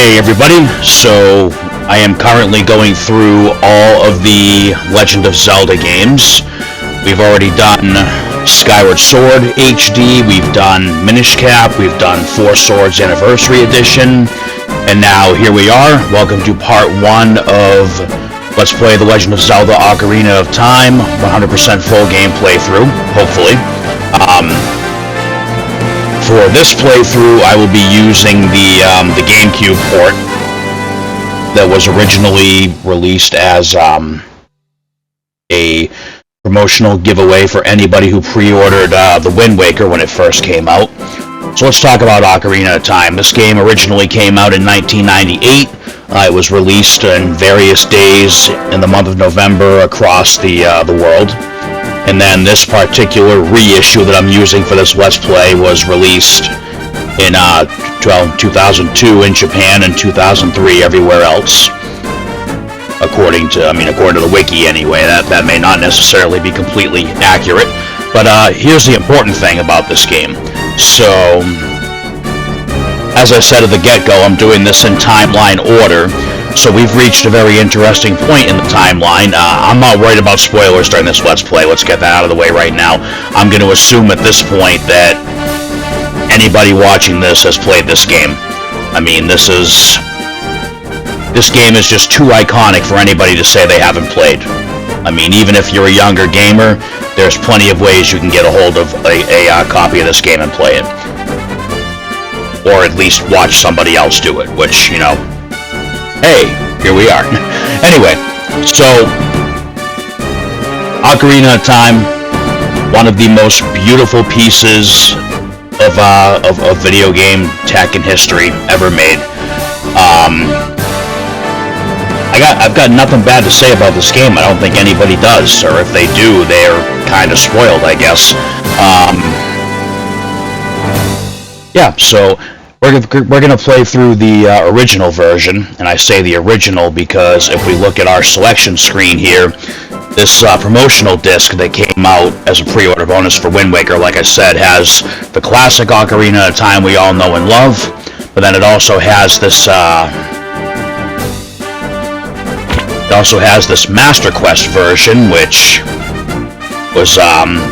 Hey everybody, so I am currently going through all of the Legend of Zelda games. We've already done Skyward Sword HD, we've done Minish Cap, we've done Four Swords Anniversary Edition, and now here we are. Welcome to part 1 of Let's Play The Legend of Zelda Ocarina of Time, 100% full game playthrough, hopefully. For this playthrough, I will be using the GameCube port that was originally released as a promotional giveaway for anybody who pre-ordered the Wind Waker when it first came out. So let's talk about Ocarina of Time. This game originally came out in 1998. It was released in various days in the month of November across the world. And then this particular reissue that I'm using for this Let's Play was released in 2002 in Japan and 2003 everywhere else. According to the wiki anyway. That may not necessarily be completely accurate. But here's the important thing about this game. So, as I said at the get-go, I'm doing this in timeline order. So we've reached a very interesting point in the timeline. I'm not worried about spoilers during this Let's Play. Let's get that out of the way right now. I'm going to assume at this point that anybody watching this has played this game. I mean, this game is just too iconic for anybody to say they haven't played. I mean, even if you're a younger gamer, there's plenty of ways you can get a hold of a copy of this game and play it. Or at least watch somebody else do it, which, you know... Hey, here we are. Anyway, so Ocarina of Time, one of the most beautiful pieces of video game tech in history ever made. I've got nothing bad to say about this game. I don't think anybody does, or if they do, they're kind of spoiled, I guess. Yeah, so we're gonna play through the original version, and I say the original because if we look at our selection screen here, this promotional disc that came out as a pre-order bonus for Wind Waker, like I said, has the classic Ocarina of Time we all know and love, but then it also has this Master Quest version, which was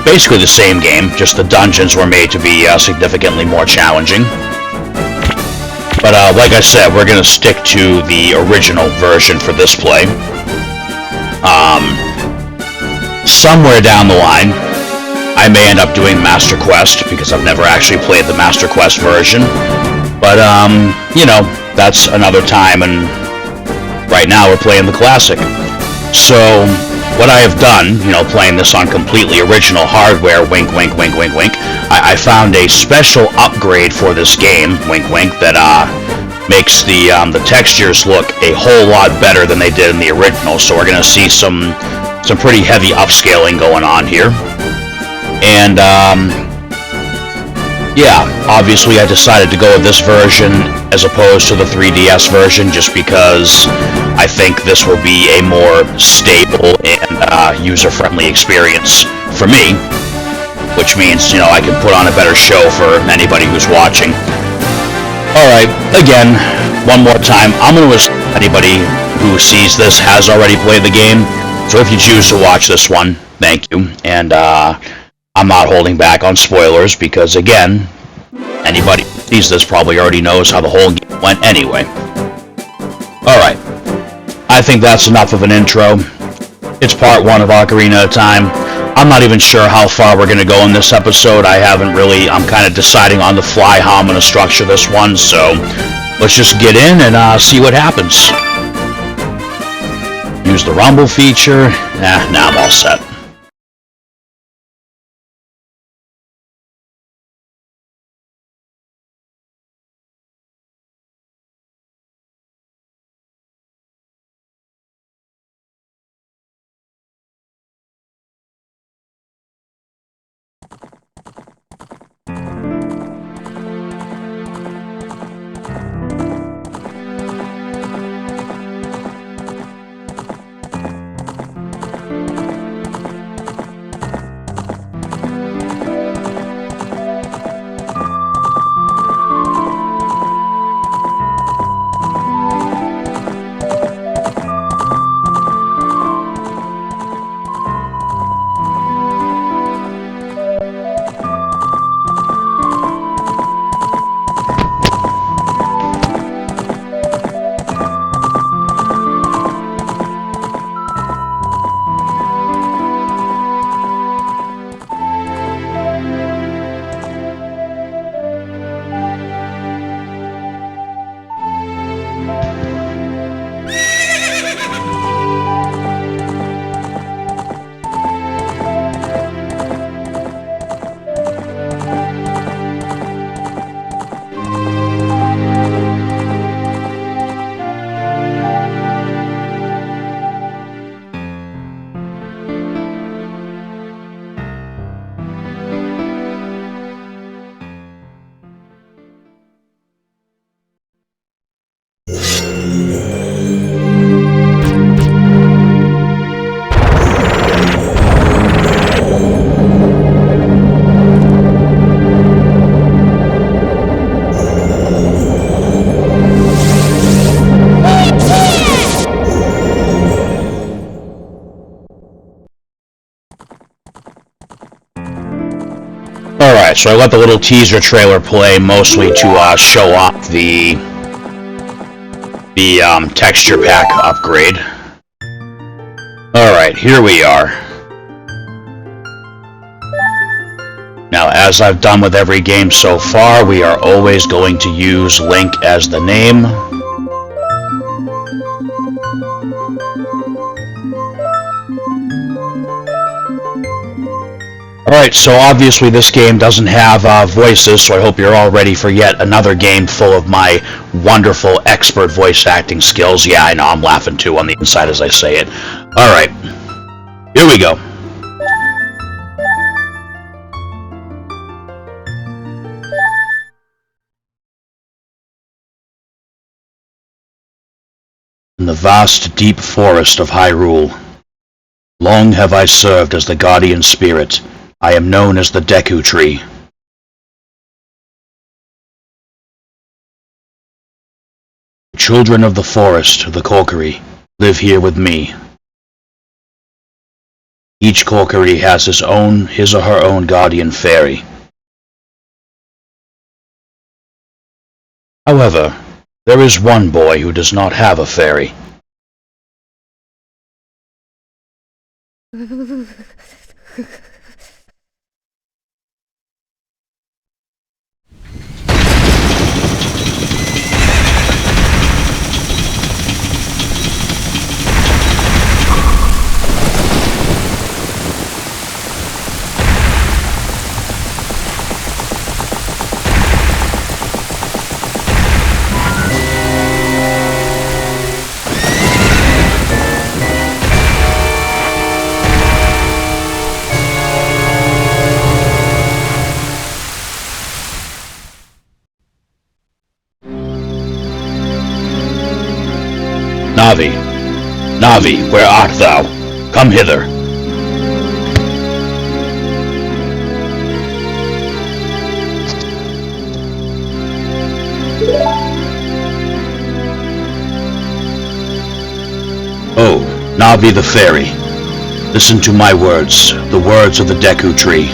basically the same game, just the dungeons were made to be significantly more challenging. But like I said, we're going to stick to the original version for this play. Somewhere down the line, I may end up doing Master Quest, because I've never actually played the Master Quest version. But, you know, that's another time, and right now we're playing the classic. So, what I have done, you know, playing this on completely original hardware, wink, wink, wink, wink, wink, I found a special upgrade for this game, wink, wink, that makes the textures look a whole lot better than they did in the original. So we're gonna see some pretty heavy upscaling going on here, and yeah, obviously I decided to go with this version as opposed to the 3DS version, just because I think this will be a more stable and user-friendly experience for me, which means, you know, I can put on a better show for anybody who's watching. Alright, again, one more time, I'm going to assume anybody who sees this has already played the game, so if you choose to watch this one, thank you, and I'm not holding back on spoilers, because again, anybody who sees this probably already knows how the whole game went anyway. Alright, I think that's enough of an intro. It's part 1 of Ocarina of Time. I'm not even sure how far we're going to go in this episode. I'm kind of deciding on the fly how I'm going to structure this one, so let's just get in and see what happens. Use the rumble feature. Now I'm all set. Alright, so I let the little teaser trailer play mostly to show off the texture pack upgrade. Alright, here we are. Now, as I've done with every game so far, we are always going to use Link as the name. Alright, so obviously this game doesn't have voices, so I hope you're all ready for yet another game full of my wonderful expert voice acting skills. Yeah, I know, I'm laughing too on the inside as I say it. Alright, here we go. In the vast, deep forest of Hyrule, long have I served as the guardian spirit. I am known as the Deku Tree. The children of the forest, the Kokiri, live here with me. Each Kokiri has his or her own guardian fairy. However, there is one boy who does not have a fairy. Navi, Navi, where art thou? Come hither. Oh, Navi the fairy, listen to my words, the words of the Deku Tree.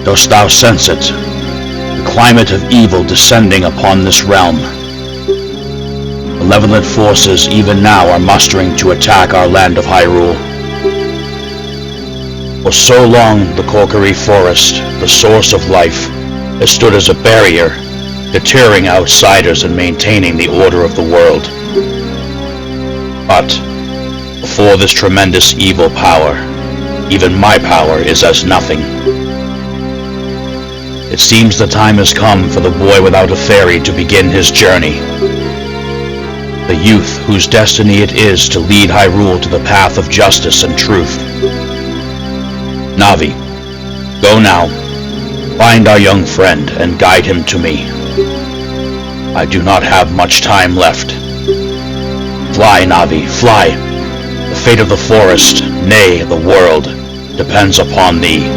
Dost thou sense it? The climate of evil descending upon this realm. Malevolent forces even now are mustering to attack our land of Hyrule. For so long, the Kokiri Forest, the source of life, has stood as a barrier, deterring outsiders and maintaining the order of the world. But, before this tremendous evil power, even my power is as nothing. It seems the time has come for the boy without a fairy to begin his journey. The youth whose destiny it is to lead Hyrule to the path of justice and truth. Navi, go now, find our young friend and guide him to me. I do not have much time left. Fly, Navi, fly. The fate of the forest, nay, the world, depends upon thee.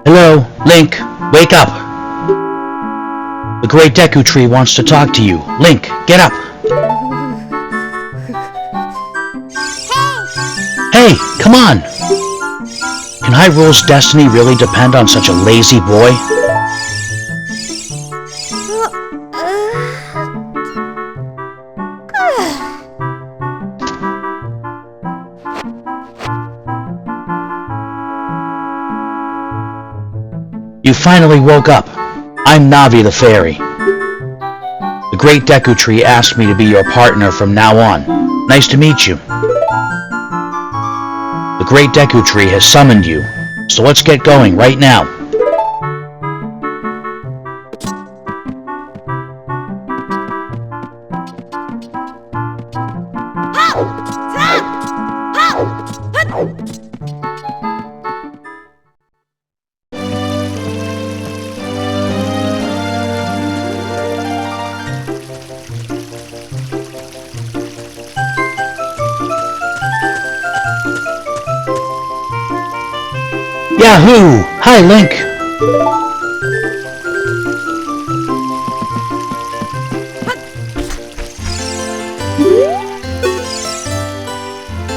Hello, Link, wake up! The great Deku Tree wants to talk to you. Link, get up! Hey, come on! Can Hyrule's destiny really depend on such a lazy boy? You finally woke up. I'm Navi the Fairy. The great Deku Tree asked me to be your partner from now on. Nice to meet you. The Great Deku Tree has summoned you, so let's get going right now. Yahoo! Hi, Link!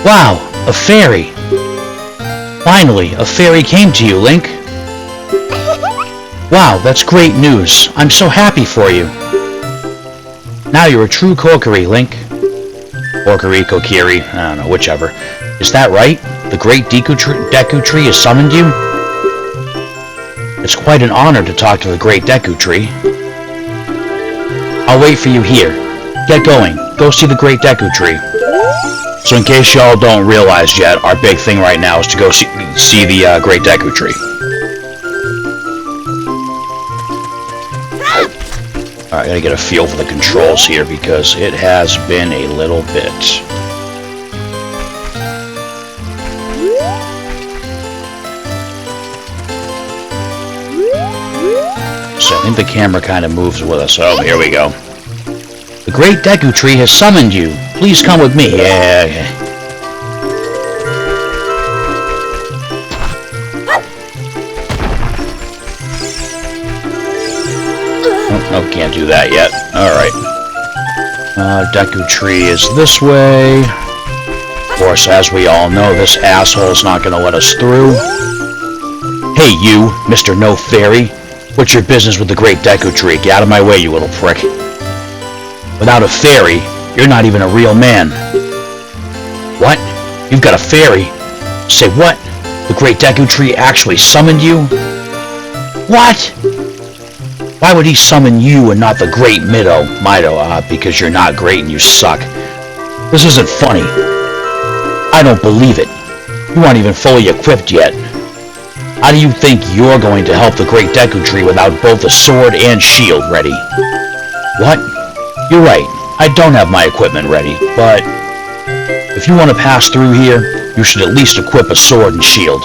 Wow, a fairy! Finally, a fairy came to you, Link. Wow, that's great news. I'm so happy for you. Now you're a true Kokiri, Link. Kokiri, I don't know, whichever. Is that right? The Great Deku Tree has summoned you? It's quite an honor to talk to the Great Deku Tree. I'll wait for you here. Get going. Go see the Great Deku Tree. So in case y'all don't realize yet, our big thing right now is to go see the Great Deku Tree. Alright, I gotta get a feel for the controls here because it has been a little bit. So I think the camera kind of moves with us. Oh, here we go. The Great Deku Tree has summoned you. Please come with me. Yeah. Oh, can't do that yet. Alright. Deku Tree is this way. Of course, as we all know, this asshole's not gonna let us through. Hey, you, Mr. No Fairy. What's your business with the Great Deku Tree? Get out of my way, you little prick. Without a fairy, you're not even a real man. What? You've got a fairy? Say what? The Great Deku Tree actually summoned you? What? Why would he summon you and not the Great Mido? Because you're not great and you suck. This isn't funny. I don't believe it. You aren't even fully equipped yet. How do you think you're going to help the Great Deku Tree without both a sword and shield ready? What? You're right. I don't have my equipment ready, but if you want to pass through here, you should at least equip a sword and shield.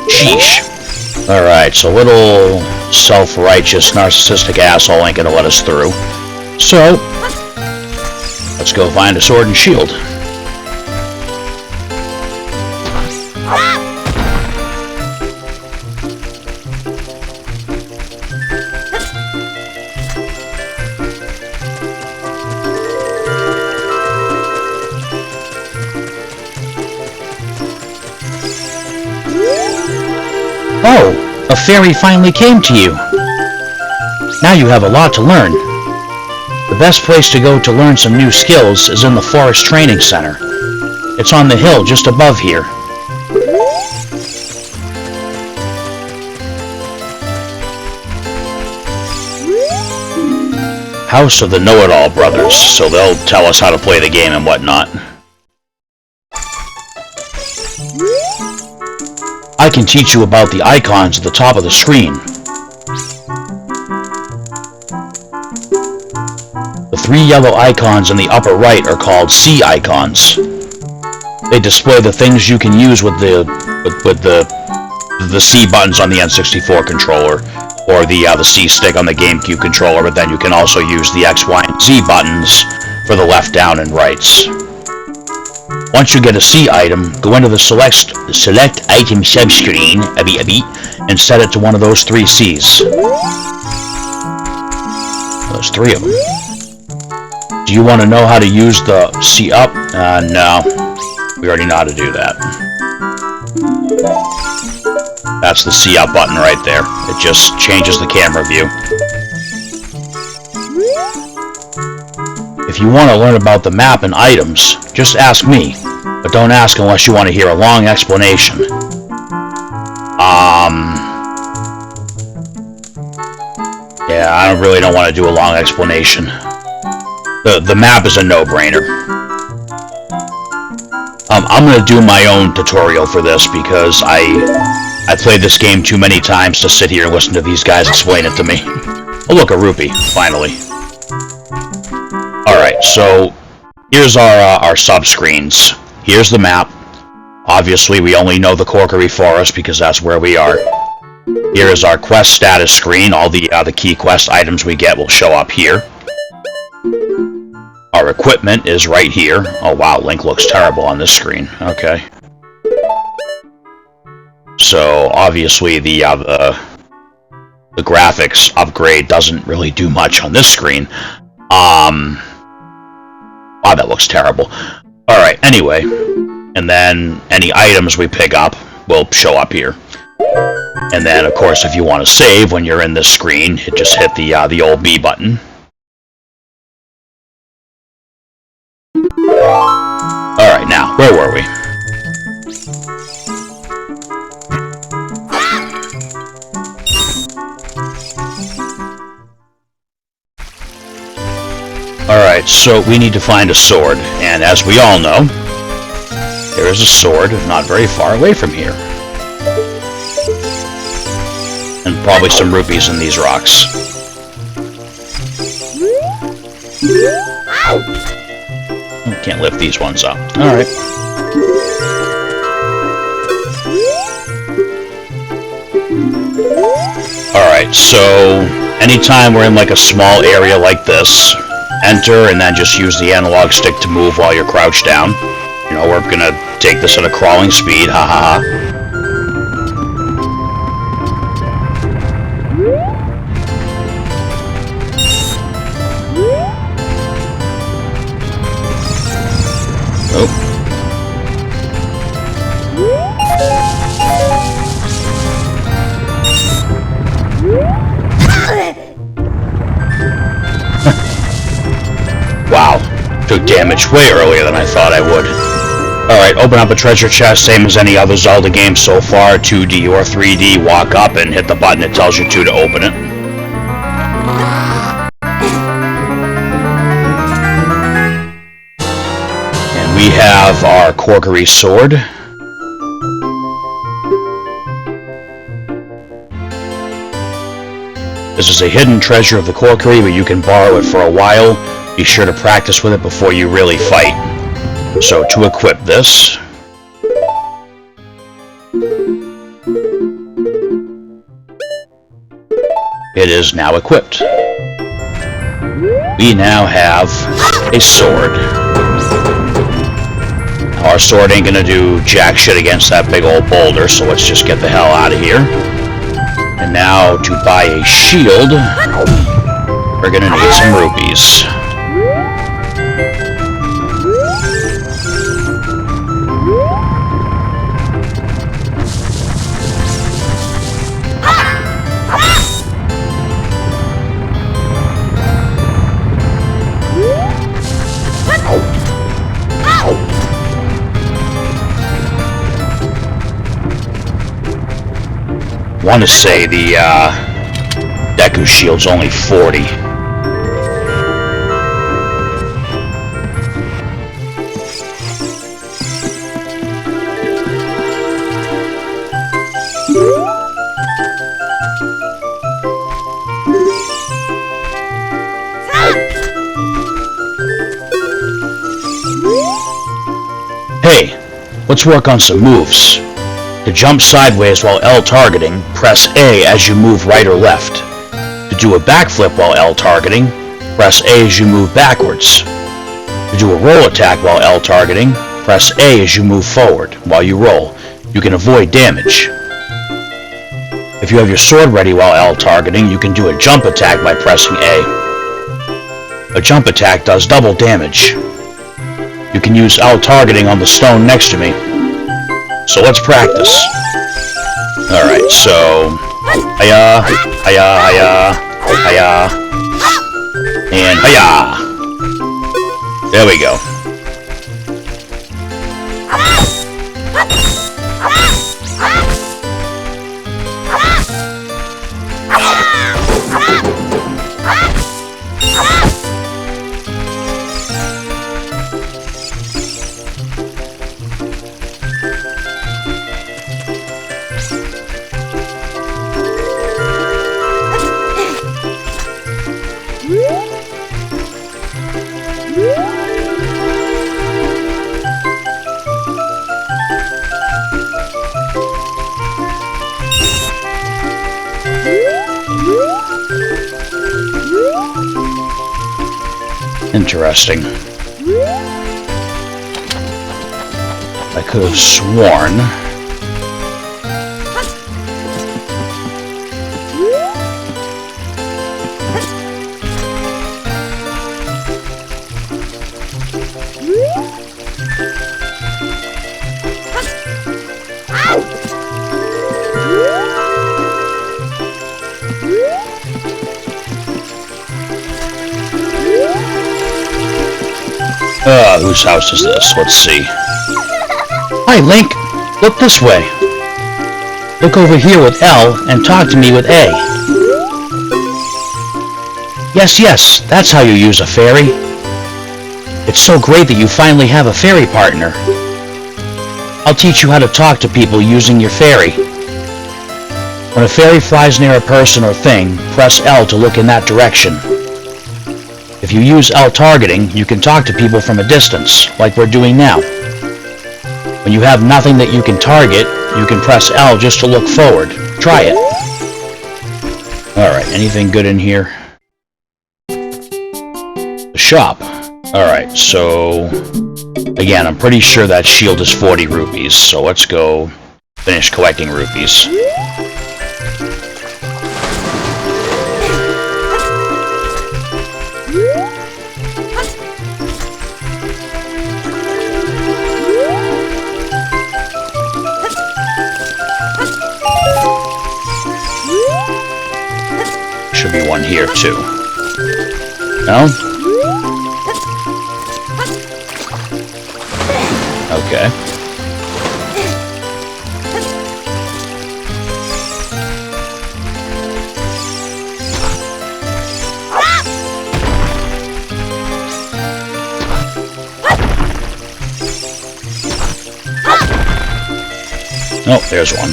Sheesh. Alright, so little self-righteous, narcissistic asshole ain't gonna let us through. So, let's go find a sword and shield. Oh, a fairy finally came to you. Now you have a lot to learn. The best place to go to learn some new skills is in the Forest Training Center. It's on the hill just above here. House of the Know-It-All Brothers, so they'll tell us how to play the game and whatnot. I can teach you about the icons at the top of the screen. The three yellow icons in the upper right are called C icons. They display the things you can use with the C buttons on the N64 controller, or the C stick on the GameCube controller, but then you can also use the X, Y, and Z buttons for the left, down, and rights. Once you get a C item, go into the select item subscreen, and set it to one of those three Cs. There's three of them. Do you want to know how to use the C up? No. We already know how to do that. That's the C up button right there. It just changes the camera view. If you want to learn about the map and items, just ask me, but don't ask unless you want to hear a long explanation. Yeah, I really don't want to do a long explanation. The map is a no-brainer. I'm gonna do my own tutorial for this because I played this game too many times to sit here and listen to these guys explain it to me. Oh look, a rupee, finally. Alright, so here's our sub-screens. Here's the map. Obviously, we only know the Kokiri Forest because that's where we are. Here is our quest status screen. All the key quest items we get will show up here. Our equipment is right here. Oh wow, Link looks terrible on this screen. Okay. So obviously the graphics upgrade doesn't really do much on this screen. Wow, that looks terrible. Alright, anyway. And then any items we pick up will show up here. And then, of course, if you want to save when you're in this screen, just hit the old B button. Alright, now, where were we? Alright, so we need to find a sword, and as we all know, there is a sword not very far away from here. And probably some rupees in these rocks. Oh, can't lift these ones up. Alright. Alright, so anytime we're in like a small area like this, enter and then just use the analog stick to move while you're crouched down. You know, we're gonna take this at a crawling speed, ha ha ha. Wow, took damage way earlier than I thought I would. Alright, open up a treasure chest, same as any other Zelda game so far, 2D or 3D, walk up and hit the button it tells you to open it. And we have our Kokiri sword. This is a hidden treasure of the Kokiri, but you can borrow it for a while. Be sure to practice with it before you really fight. So to equip this, it is now equipped. We now have a sword. Our sword ain't gonna do jack shit against that big old boulder, so let's just get the hell out of here. And now to buy a shield, we're gonna need some rupees. I want to say the Deku Shield's only 40. Hey, let's work on some moves. To jump sideways while L targeting, press A as you move right or left. To do a backflip while L targeting, press A as you move backwards. To do a roll attack while L targeting, press A as you move forward. While you roll, you can avoid damage. If you have your sword ready while L targeting, you can do a jump attack by pressing A. A jump attack does double damage. You can use L targeting on the stone next to me. So let's practice. Alright, so... Hiya, hiya, hiya, hiya, and hiya! There we go. Interesting. I could have sworn... whose house is this? Let's see. Hi, Link! Look this way! Look over here with L and talk to me with A. Yes, yes, that's how you use a fairy. It's so great that you finally have a fairy partner. I'll teach you how to talk to people using your fairy. When a fairy flies near a person or thing, press L to look in that direction. If you use L targeting, you can talk to people from a distance, like we're doing now. When you have nothing that you can target, you can press L just to look forward. Try it. Alright, anything good in here? The shop. Alright, so... Again, I'm pretty sure that shield is 40 rupees, so let's go finish collecting rupees. Should be one here, too. No? Okay. Oh, there's one.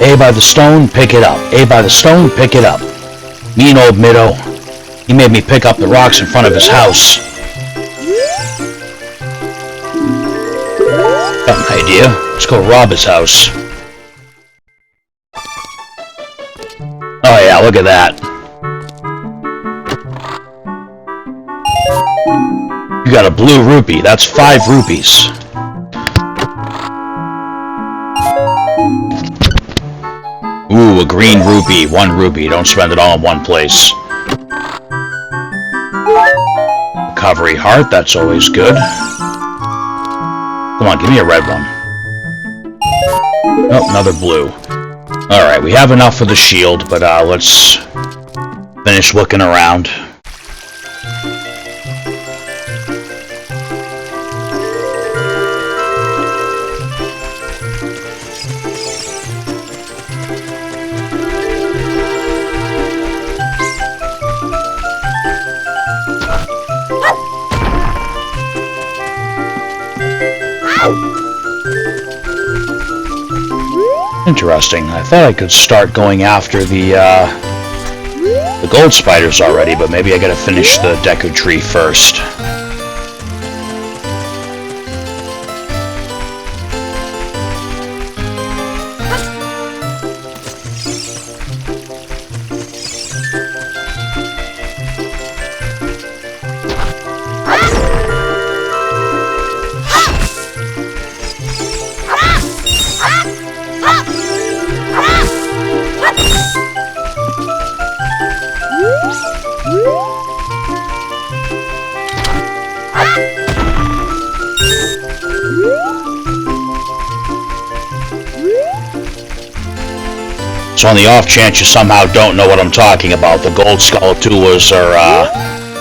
A by the stone, pick it up. A by the stone, pick it up. Mean old Middo. He made me pick up the rocks in front of his house. Got an idea. Let's go rob his house. Oh yeah, look at that. You got a blue rupee. That's 5 rupees. Ooh, a green rupee. 1 rupee. Don't spend it all in one place. Recovery heart. That's always good. Come on, give me a red one. Oh, another blue. Alright, we have enough for the shield, but let's finish looking around. Interesting. I thought I could start going after the gold spiders already, but maybe I gotta finish the Deku Tree first. So on the off chance you somehow don't know what I'm talking about, the gold skulltulas are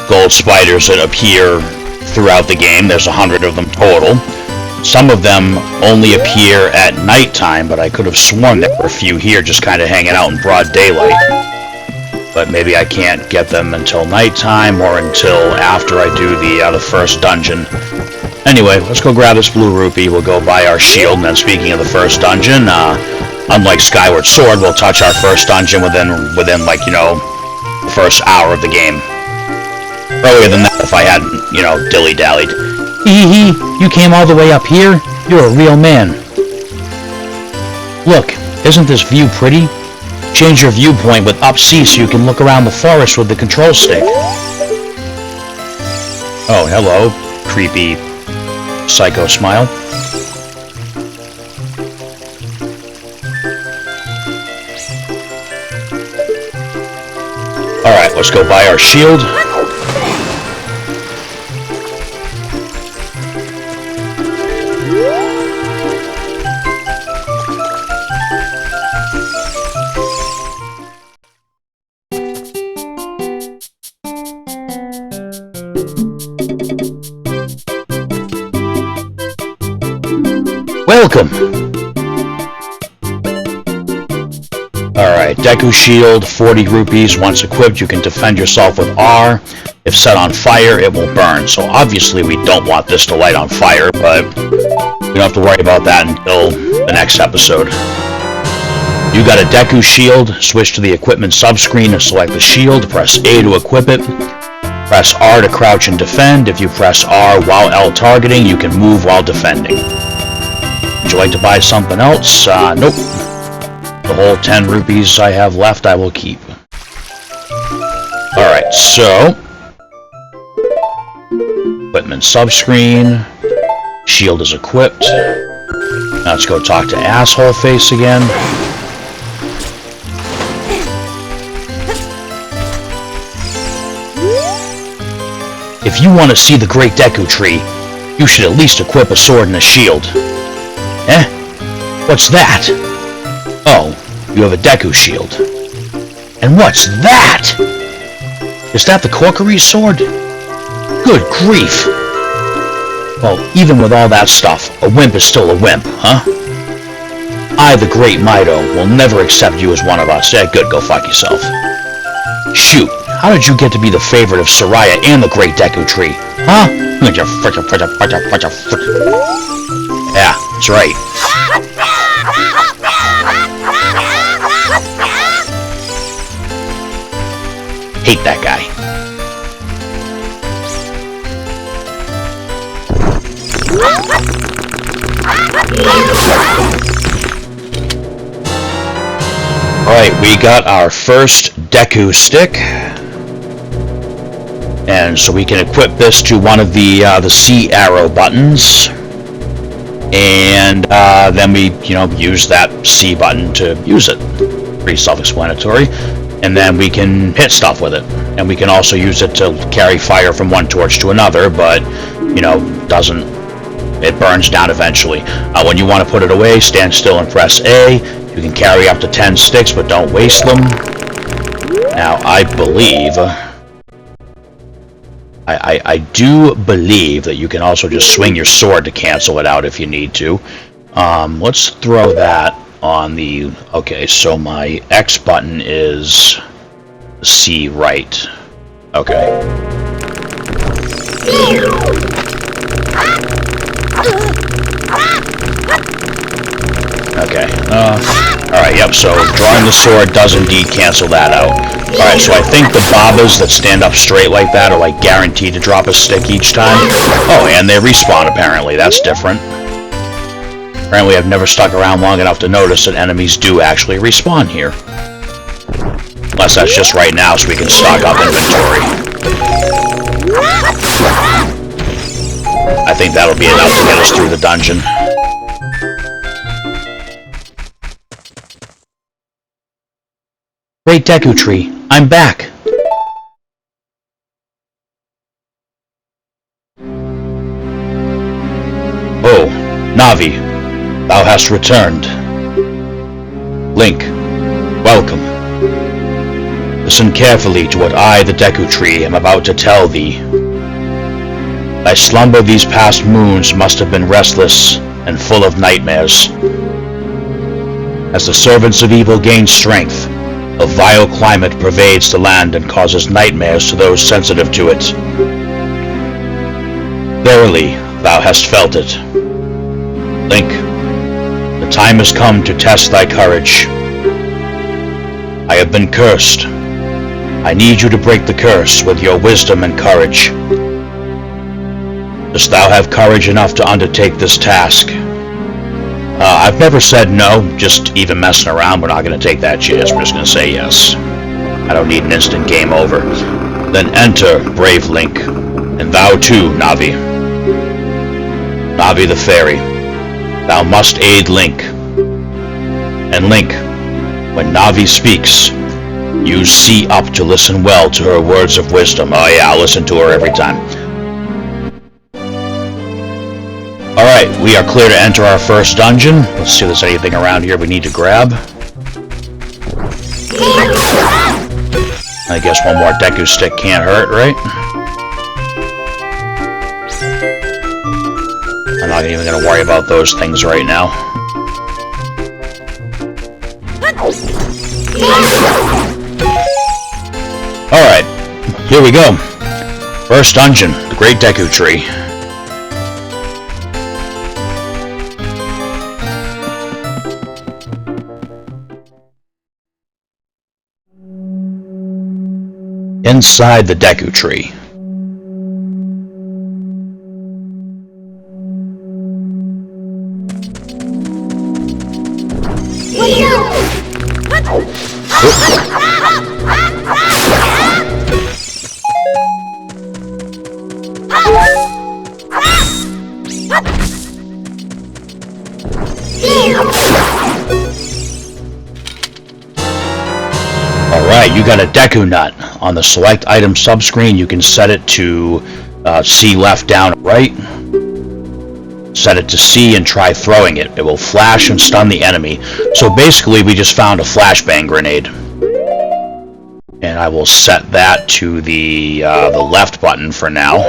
gold spiders that appear throughout the game. There's 100 of them total. Some of them only appear at nighttime, but I could have sworn there were a few here just kind of hanging out in broad daylight. but maybe I can't get them until nighttime or until after I do the first dungeon. Anyway, let's go grab this blue rupee, we'll go buy our shield, and then speaking of the first dungeon, unlike Skyward Sword, we'll touch our first dungeon within like, you know, the first hour of the game. Earlier than that if I hadn't, you know, dilly-dallied. Hee, you came all the way up here? You're a real man. Look, isn't this view pretty? Change your viewpoint with up C so you can look around the forest with the control stick. Oh, hello, creepy psycho smile. Alright, let's go buy our shield. Welcome! Alright, Deku Shield, 40 rupees. Once equipped, you can defend yourself with R. If set on fire, it will burn. So obviously we don't want this to light on fire, but we don't have to worry about that until the next episode. You got a Deku Shield, switch to the equipment subscreen and select the shield, press A to equip it. Press R to crouch and defend. If you press R while L targeting, you can move while defending. Would you like to buy something else? Nope. The whole 10 rupees I have left I will keep. Alright, so... equipment subscreen. Shield is equipped. Now let's go talk to Asshole Face again. If you want to see the Great Deku Tree, you should at least equip a sword and a shield. Eh? What's that? Oh, you have a Deku Shield. And what's that? Is that the Kokiri sword? Good grief! Well, even with all that stuff, a wimp is still a wimp, huh? I, the Great Mido, will never accept you as one of us. Good, go fuck yourself. Shoot, how did you get to be the favorite of Soraya and the Great Deku Tree? Huh? Yeah, that's right. Hate that guy. Alright, we got our first Deku stick. And so we can equip this to one of the C arrow buttons. And then we, you know, use that C button to use it. Pretty self-explanatory. And then we can hit stuff with it. And we can also use it to carry fire from one torch to another, but, you know, it burns down eventually. When you want to put it away, stand still and press A. You can carry up to 10 sticks, but don't waste them. Now, I believe... I do believe that you can also just swing your sword to cancel it out if you need to. Let's throw that on the... Okay, so my X button is C right. Okay. Okay. Alright, yep, so drawing the sword does indeed cancel that out. Alright, so I think the Babas that stand up straight like that are like guaranteed to drop a stick each time. Oh, and they respawn apparently, that's different. Apparently I've never stuck around long enough to notice that enemies do actually respawn here. Unless that's just right now so we can stock up inventory. I think that'll be enough to get us through the dungeon. Great Deku Tree, I'm back! Oh, Navi, thou hast returned. Link, welcome. Listen carefully to what I, the Deku Tree, am about to tell thee. Thy slumber these past moons must have been restless and full of nightmares. As the servants of evil gain strength, A vile climate pervades the land and causes nightmares to those sensitive to it. Verily, thou hast felt it. Link, the time has come to test thy courage. I have been cursed. I need you to break the curse with your wisdom and courage. Dost thou have courage enough to undertake this task? I've never said no, just even messing around. We're not going to take that chance. We're just going to say yes. I don't need an instant game over. Then enter, brave Link, and thou too, Navi. Navi the fairy, thou must aid Link. And Link, when Navi speaks, use C up to listen well to her words of wisdom. Oh yeah, I'll listen to her every time. Alright, we are clear to enter our first dungeon. Let's see if there's anything around here we need to grab. I guess one more Deku stick can't hurt, right? I'm not even going to worry about those things right now. Alright, here we go. First dungeon, the Great Deku Tree. Inside the Deku Tree. Alright, you got a Deku Nut. On the select item subscreen, you can set it to C left, down, right. Set it to C and try throwing it. It will flash and stun the enemy. So basically, we just found a flashbang grenade. And I will set that to the left button for now.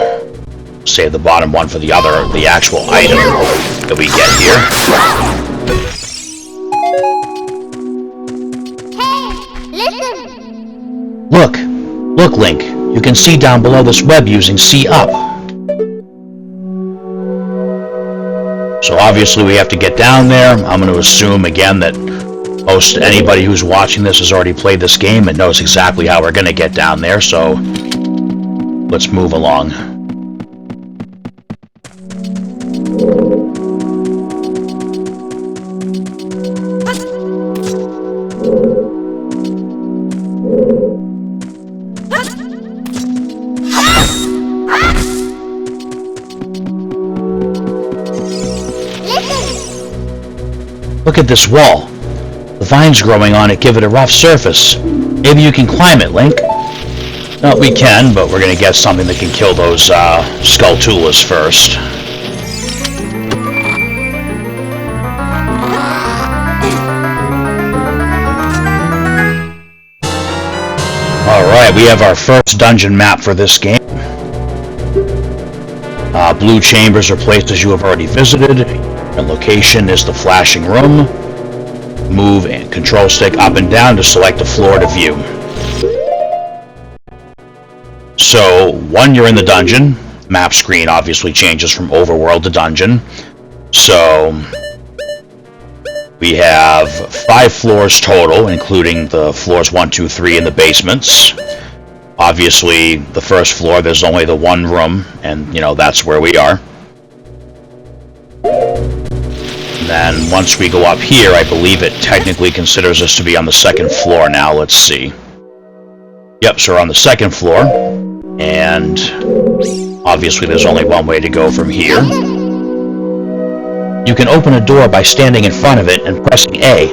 Save the bottom one for the actual item that we get here. Look, Link. You can see down below this web using C up. So obviously we have to get down there. I'm going to assume again that most anybody who's watching this has already played this game and knows exactly how we're going to get down there. So let's move along. Look at this wall. The vines growing on it give it a rough surface. Maybe you can climb it, Link. No, we can, but we're going to get something that can kill those Skulltulas first. Alright, we have our first dungeon map for this game. Blue chambers are places you have already visited. And location is the flashing room. Move and control stick up and down to select a floor to view. So, when you're in the dungeon, map screen obviously changes from overworld to dungeon. So, we have 5 floors total, including the floors 1, 2, 3 in the basements. Obviously, the first floor, there's only the one room, and, that's where we are. Then once we go up here, I believe it technically considers us to be on the second floor now. Let's see. Yep, so we're on the second floor. And obviously there's only one way to go from here. You can open a door by standing in front of it and pressing A.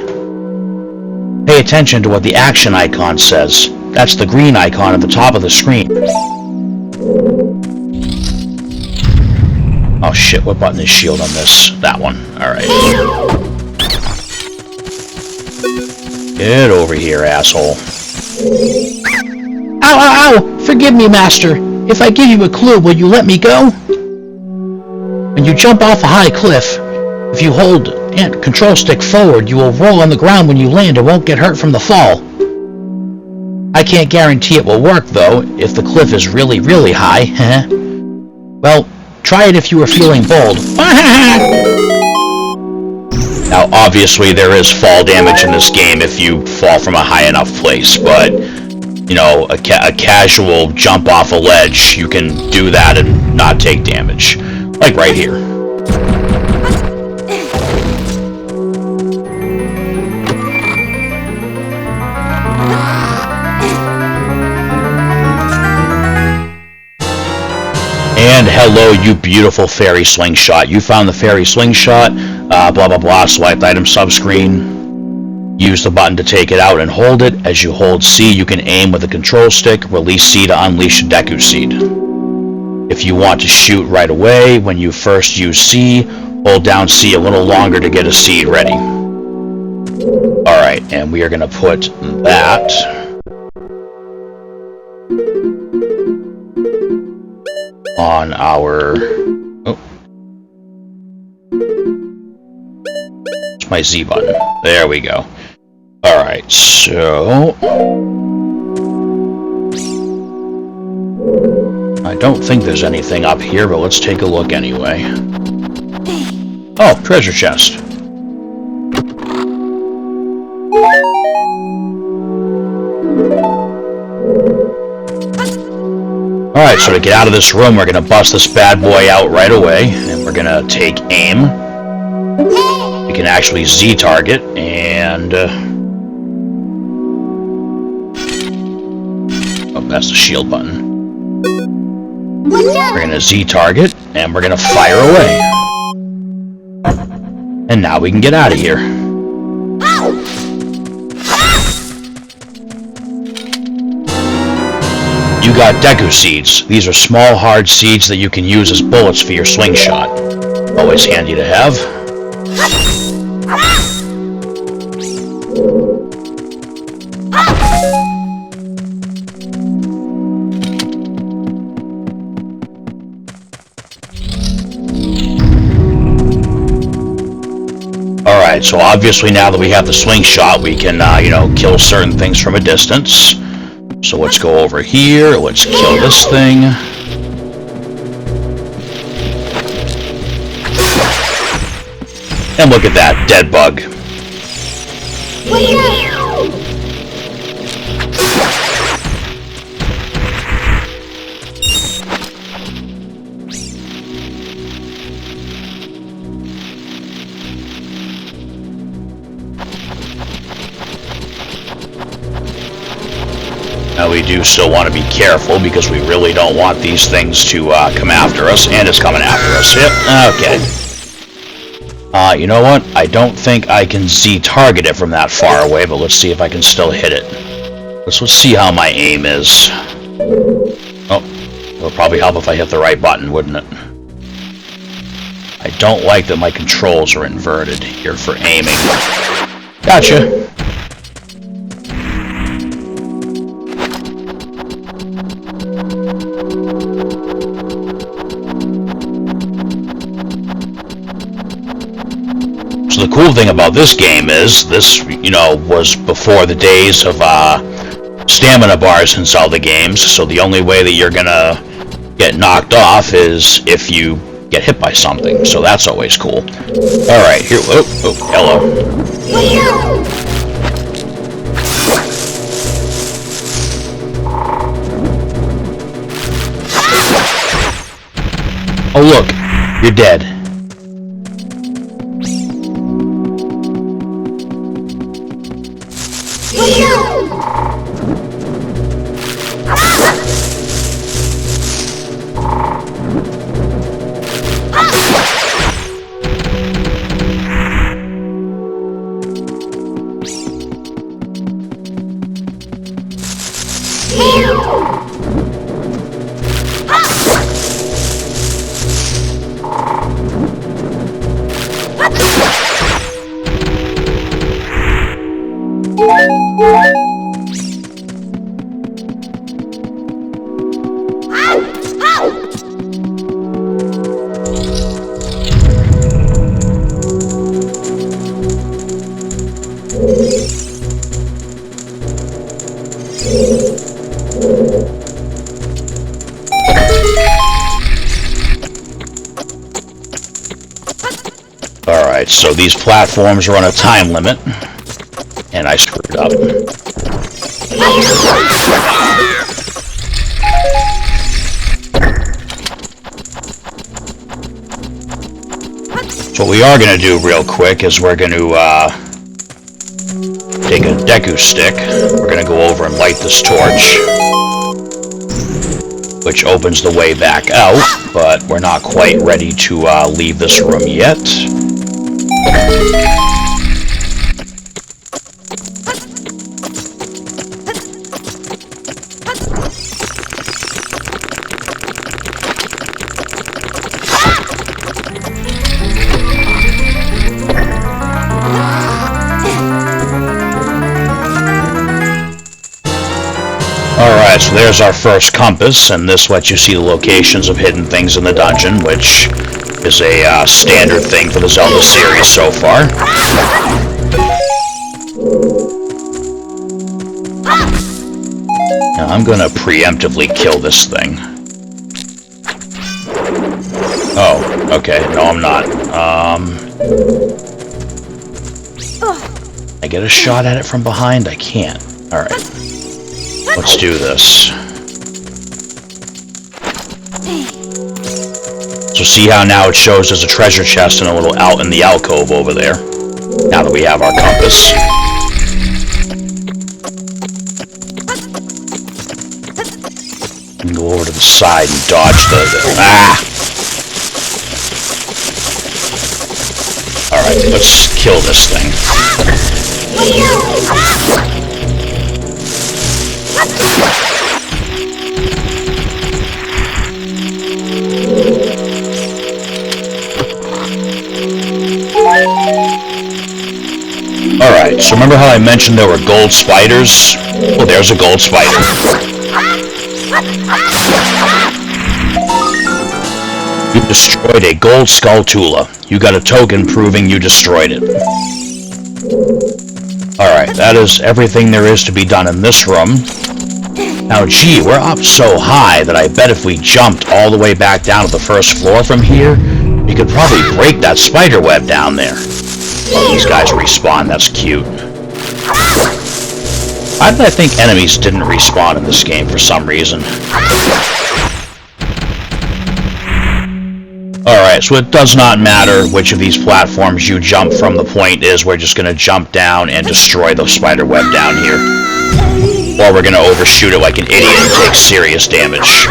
Pay attention to what the action icon says. That's the green icon at the top of the screen. Oh shit, what button is shield on this? That one. Alright. Get over here, asshole. Ow, ow, ow! Forgive me, Master. If I give you a clue, will you let me go? When you jump off a high cliff, if you hold and control stick forward, you will roll on the ground when you land and won't get hurt from the fall. I can't guarantee it will work, though, if the cliff is really, really high. Well, try it if you were feeling bold. Now, obviously, there is fall damage in this game if you fall from a high enough place, but, you know, a casual jump off a ledge, you can do that and not take damage. Like right here. And hello, you beautiful fairy slingshot. You found the fairy slingshot, blah blah blah, select item subscreen. Use the button to take it out and hold it. As you hold C, you can aim with the control stick. Release C to unleash a Deku Seed. If you want to shoot right away, when you first use C, hold down C a little longer to get a seed ready. Alright, and we are going to put that on our... Oh. It's my Z button. There we go. Alright, so... I don't think there's anything up here, but let's take a look anyway. Oh, treasure chest. Alright, so to get out of this room, we're going to bust this bad boy out right away, and we're going to take aim. We can actually Z-target, and... oh, that's the shield button. We're going to Z-target, and we're going to fire away. And now we can get out of here. You got Deku Seeds. These are small, hard seeds that you can use as bullets for your slingshot. Always handy to have. Alright, so obviously now that we have the slingshot, we can, you know, kill certain things from a distance. So let's go over here, let's kill this thing. And look at that, dead bug. Now we do still want to be careful because we really don't want these things to come after us, and it's coming after us. Yep, okay. You know what? I don't think I can Z-target it from that far away, but let's see if I can still hit it. Let's see how my aim is. Oh, it would probably help if I hit the right button, wouldn't it? I don't like that my controls are inverted here for aiming. Gotcha. So the cool thing about this game is, this, you know, was before the days of stamina bars in Zelda games, so the only way that you're gonna get knocked off is if you get hit by something, so that's always cool. Alright, here, oh, hello. Oh look, you're dead. so these platforms are on a time limit, and I screwed up. So what we are going to do real quick is we're going to take a Deku stick. We're going to go over and light this torch, which opens the way back out, but we're not quite ready to leave this room yet. Alright, so there's our first compass, and this lets you see the locations of hidden things in the dungeon, which is a standard thing for the Zelda series so far. Now I'm gonna preemptively kill this thing. Oh, okay, no I'm not. I get a shot at it from behind? I can't. Alright. Let's do this. So see how now it shows there's a treasure chest and a little out in the alcove over there. Now that we have our compass. And go over to the side and dodge the ah! Alright, let's kill this thing. Alright, so remember how I mentioned there were gold spiders? Well, there's a gold spider. You destroyed a gold Skulltula. You got a token proving you destroyed it. Alright, that is everything there is to be done in this room. Now, gee, we're up so high that I bet if we jumped all the way back down to the first floor from here, you could probably break that spider web down there. Oh, these guys respawn, that's cute. I think enemies didn't respawn in this game for some reason. Alright, so it does not matter which of these platforms you jump from. The point is we're just going to jump down and destroy the spider web down here. Or we're going to overshoot it like an idiot and take serious damage.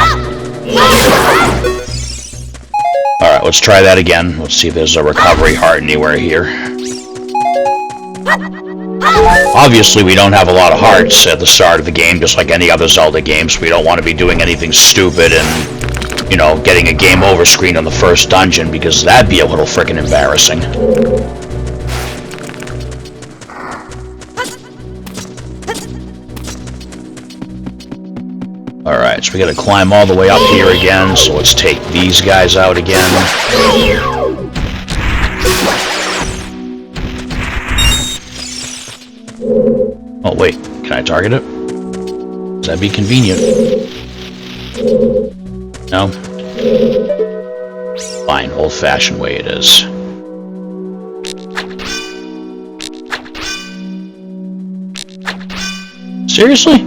Alright, let's try that again. Let's see if there's a recovery heart anywhere here. Obviously, we don't have a lot of hearts at the start of the game, just like any other Zelda games. We don't want to be doing anything stupid and, you know, getting a game over screen on the first dungeon, because that'd be a little frickin' embarrassing. Alright, so we gotta climb all the way up here again, so let's take these guys out again. Oh wait, can I target it? That'd be convenient. No? Fine, old-fashioned way it is. Seriously?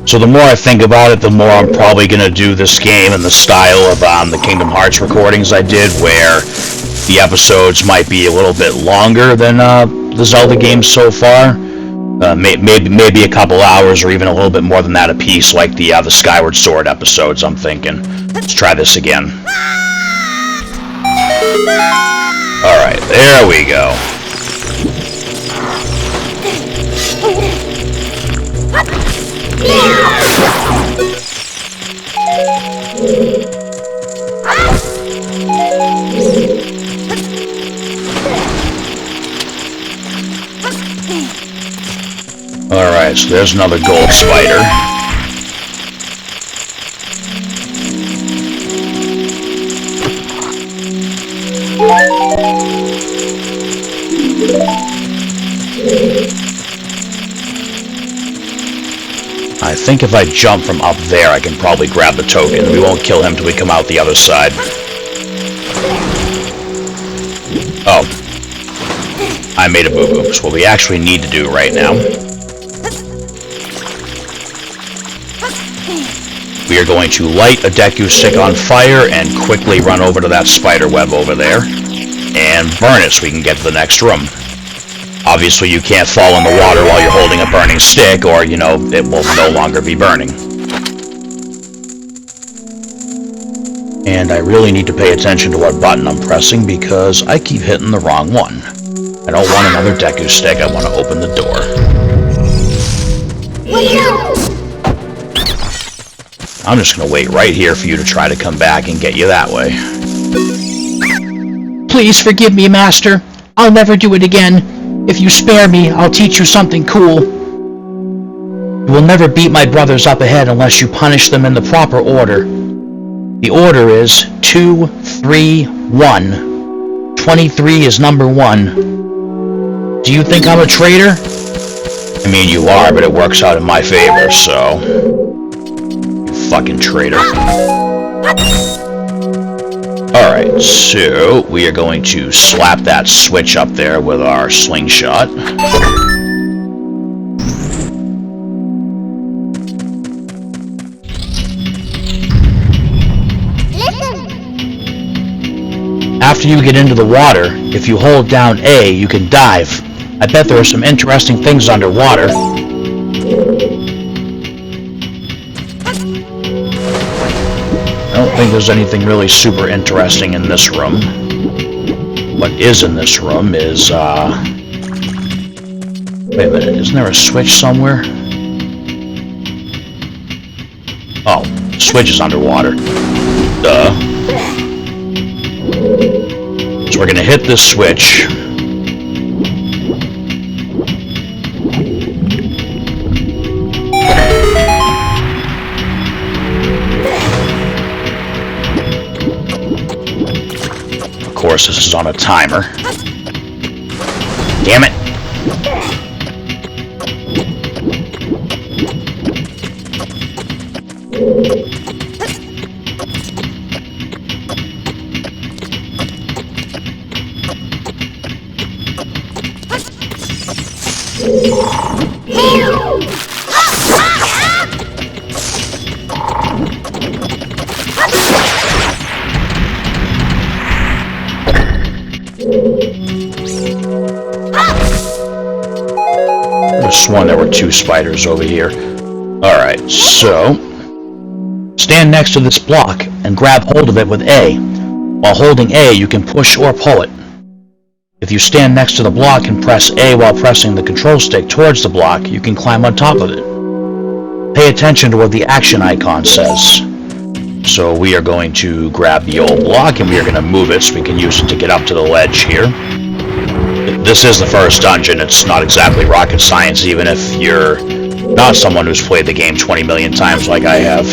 So the more I think about it, the more I'm probably going to do this game in the style of the Kingdom Hearts recordings I did, where the episodes might be a little bit longer than the Zelda games so far. Maybe a couple hours or even a little bit more than that a piece, like the Skyward Sword episodes, I'm thinking. Let's try this again. Alright, there we go. Alright, so there's another gold spider. I think if I jump from up there, I can probably grab the token. We won't kill him till we come out the other side. Oh. I made a boo-boo. So what we actually need to do right now... we are going to light a Deku stick on fire and quickly run over to that spider web over there and burn it so we can get to the next room. Obviously you can't fall in the water while you're holding a burning stick or, you know, it will no longer be burning. And I really need to pay attention to what button I'm pressing because I keep hitting the wrong one. I don't want another Deku stick, I want to open the door. I'm just going to wait right here for you to try to come back and get you that way. Please forgive me, Master. I'll never do it again. If you spare me, I'll teach you something cool. You will never beat my brothers up ahead unless you punish them in the proper order. The order is 2, 3, 1. 23 is number 1. Do you think I'm a traitor? I mean, you are, but it works out in my favor, so... fucking traitor. Alright, so we are going to slap that switch up there with our slingshot. After you get into the water, if you hold down A, you can dive. I bet there are some interesting things underwater. I don't think there's anything really super interesting in this room. What is in this room is, wait a minute, isn't there a switch somewhere? Oh, the switch is underwater. Duh. So we're gonna hit this switch. Of course, this is on a timer. Damn it! I sworn there were 2 spiders over here. Alright, so... stand next to this block and grab hold of it with A. While holding A, you can push or pull it. If you stand next to the block and press A while pressing the control stick towards the block, you can climb on top of it. Pay attention to what the action icon says. So we are going to grab the old block and we are going to move it so we can use it to get up to the ledge here. This is the first dungeon. It's not exactly rocket science, even if you're not someone who's played the game 20 million times like I have.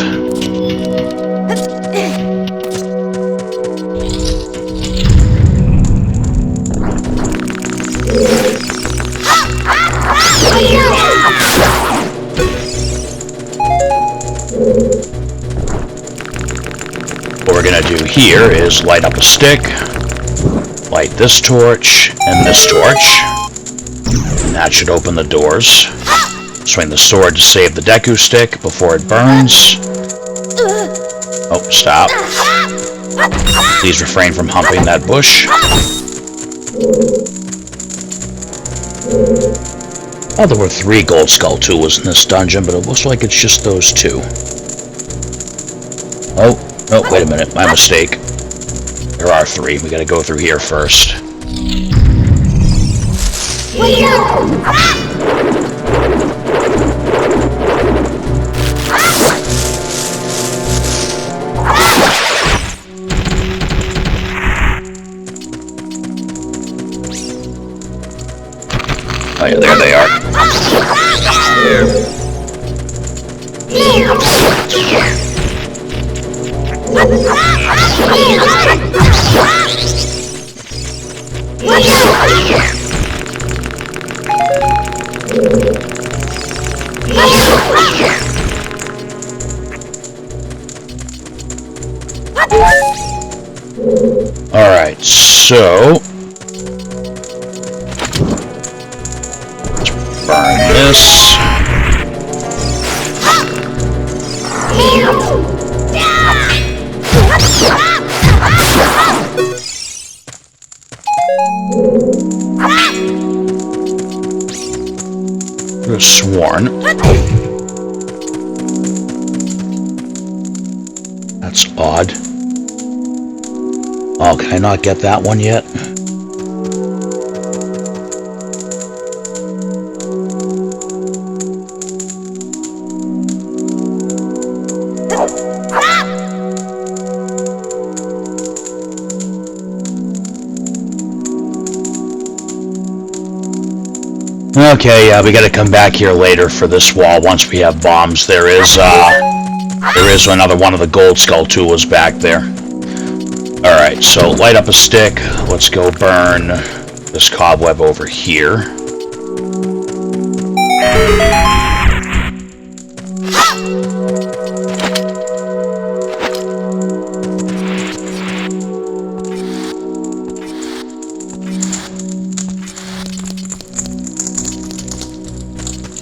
What we're going to do here is light up a stick, light this torch, and this torch. And that should open the doors. Swing the sword to save the Deku stick before it burns. Oh, stop. Please refrain from humping that bush. Oh, there were 3 gold skull tools in this dungeon, but it looks like it's just those 2. Oh, wait a minute, my mistake. There are 3. We gotta go through here first. Oh yeah, there they are. so... let's burn this. Could have sworn. That's odd. Oh, can I not get that one yet? Okay, yeah, we gotta come back here later for this wall once we have bombs. There is another one of the gold skull tools back there. Alright, so light up a stick. Let's go burn this cobweb over here.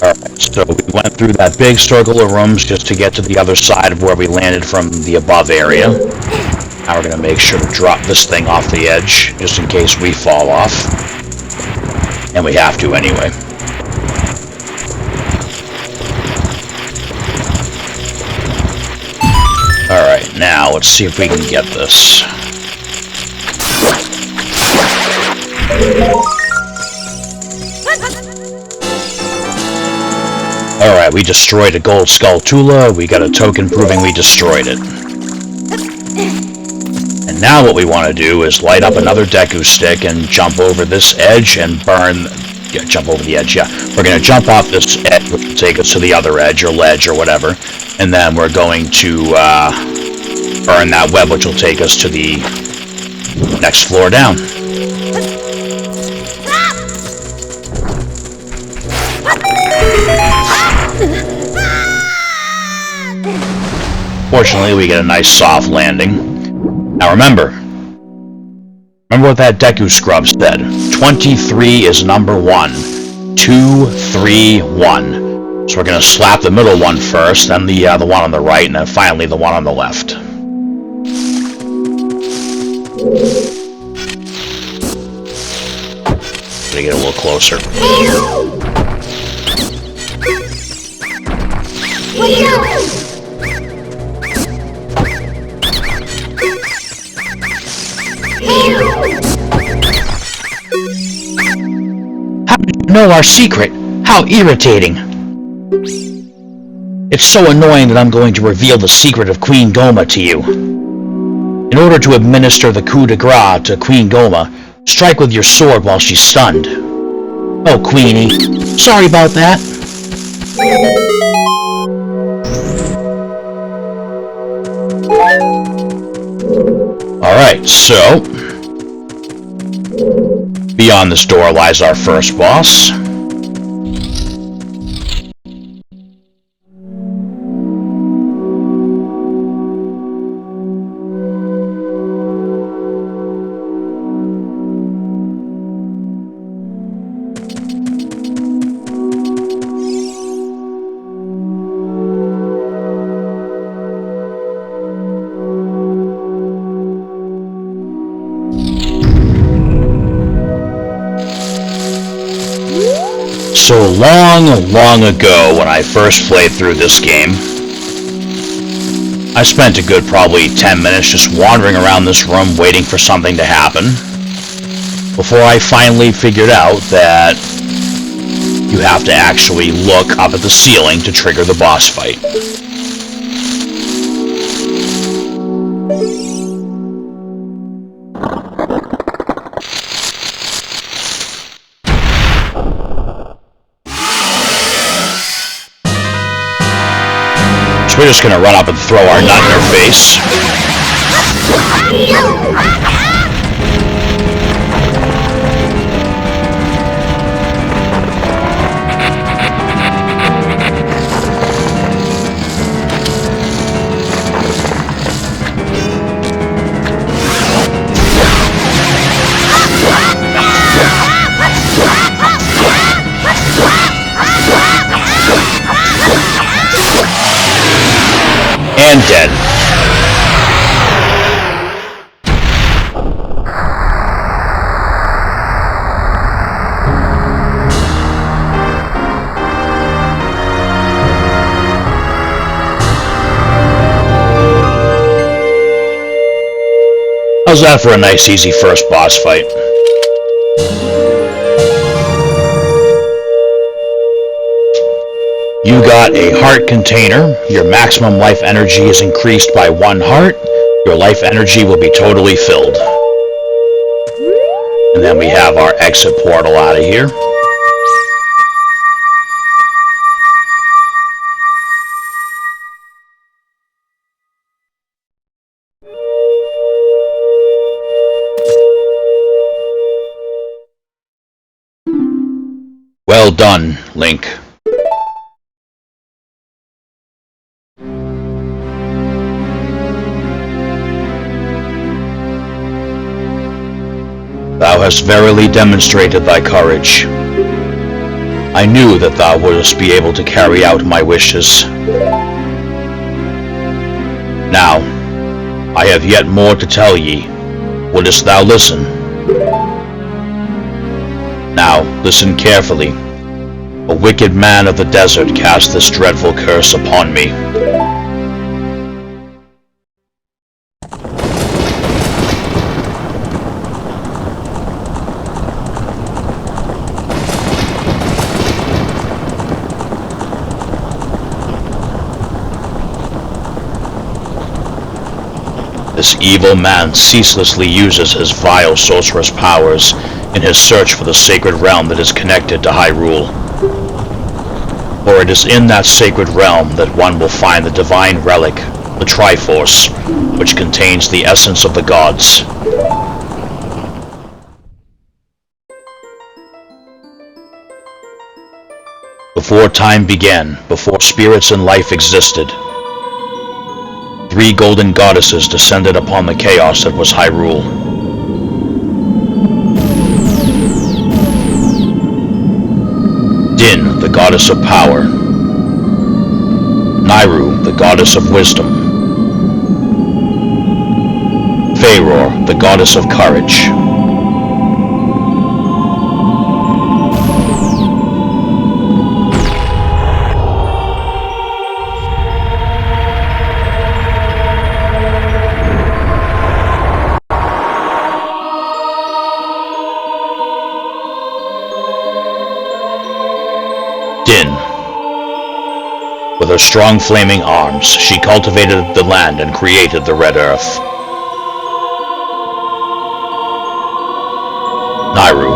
Alright, so we went through that big circle of rooms just to get to the other side of where we landed from the above area. Now we're going to make sure to drop this thing off the edge, just in case we fall off. And we have to anyway. Alright, now let's see if we can get this. Alright, we destroyed a gold skull Tula. We got a token proving we destroyed it. And now what we want to do is light up another Deku stick and jump over this edge and burn... yeah, jump over the edge, yeah. We're going to jump off this edge, which will take us to the other edge, or ledge, or whatever. And then we're going to burn that web, which will take us to the next floor down. Fortunately, we get a nice soft landing. Now remember what that Deku Scrub said. 23 is number 1. 2, 3, 1. So we're going to slap the middle one first, then the one on the right, and then finally the one on the left. Gotta get a little closer. How did you know our secret? How irritating. It's so annoying that I'm going to reveal the secret of Queen Gohma to you. In order to administer the coup de grace to Queen Gohma, strike with your sword while she's stunned. Oh, Queenie. Sorry about that. Alright, so... beyond this door lies our first boss. So long ago, when I first played through this game, I spent a good probably 10 minutes just wandering around this room waiting for something to happen, before I finally figured out that you have to actually look up at the ceiling to trigger the boss fight. We're just gonna run up and throw our nut in her face. And dead. How's that for a nice, easy first boss fight? You got a heart container. Your maximum life energy is increased by 1 heart. Your life energy will be totally filled. And then we have our exit portal out of here. Well done, Link. Thou hast verily demonstrated thy courage. I knew that thou wouldst be able to carry out my wishes. Now, I have yet more to tell ye. Wouldst thou listen? Now, listen carefully. A wicked man of the desert cast this dreadful curse upon me. This evil man ceaselessly uses his vile sorcerous powers in his search for the sacred realm that is connected to Hyrule. For it is in that sacred realm that one will find the divine relic, the Triforce, which contains the essence of the gods. Before time began, before spirits and life existed, 3 golden goddesses descended upon the chaos that was Hyrule. Din, the goddess of power. Nayru, the goddess of wisdom. Faeror, the goddess of courage. With her strong flaming arms, she cultivated the land and created the Red Earth. Nayru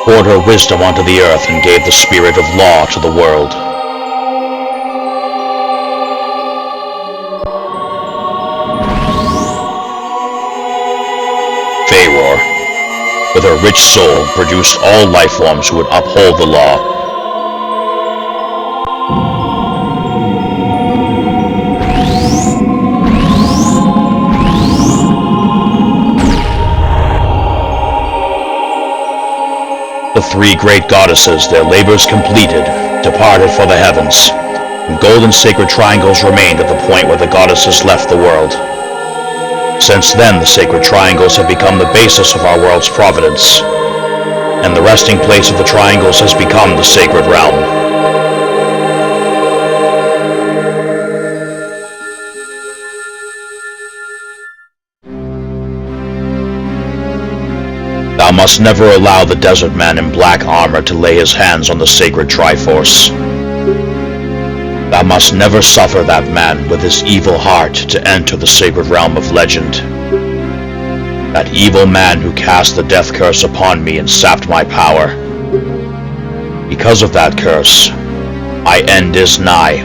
poured her wisdom onto the earth and gave the spirit of law to the world. Faeror, with her rich soul, produced all life forms who would uphold the law. The 3 great goddesses, their labors completed, departed for the heavens, and golden sacred triangles remained at the point where the goddesses left the world. Since then, the sacred triangles have become the basis of our world's providence, and the resting place of the triangles has become the sacred realm. Thou must never allow the desert man in black armor to lay his hands on the sacred Triforce. Thou must never suffer that man with his evil heart to enter the sacred realm of legend. That evil man who cast the death curse upon me and sapped my power. Because of that curse, my end is nigh.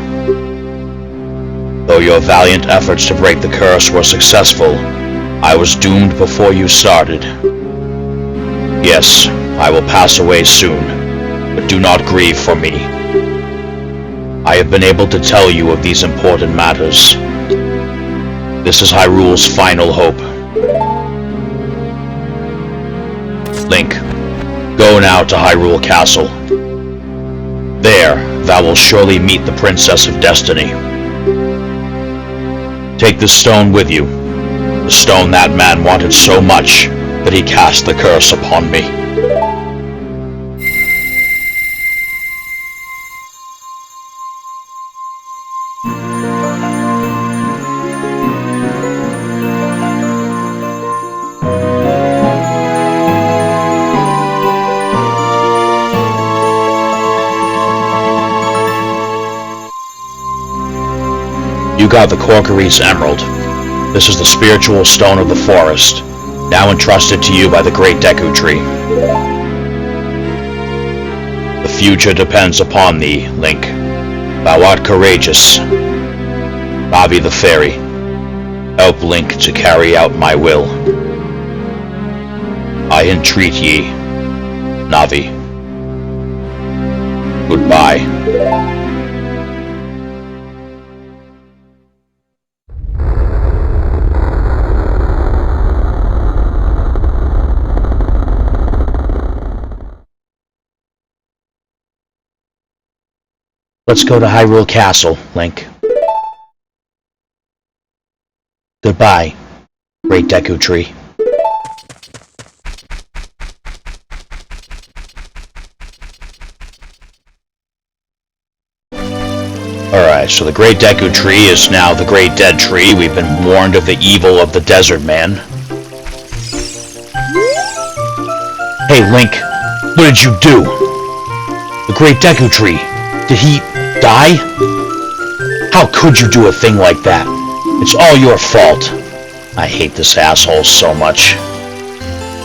Though your valiant efforts to break the curse were successful, I was doomed before you started. Yes, I will pass away soon, but do not grieve for me. I have been able to tell you of these important matters. This is Hyrule's final hope. Link, go now to Hyrule Castle. There, thou wilt surely meet the Princess of Destiny. Take this stone with you. The stone that man wanted so much that he cast the curse upon me. You got the Kokiri's emerald. This is the spiritual stone of the forest, now entrusted to you by the great Deku Tree. The future depends upon thee, Link. Thou art courageous. Navi the fairy, help Link to carry out my will. I entreat ye, Navi. Goodbye. Let's go to Hyrule Castle, Link. Goodbye, great Deku Tree. Alright, so the Great Deku Tree is now the Great Dead Tree. We've been warned of the evil of the Desert Man. Hey, Link, what did you do? The Great Deku Tree, did he die? How could you do a thing like that? It's all your fault. I hate this asshole so much.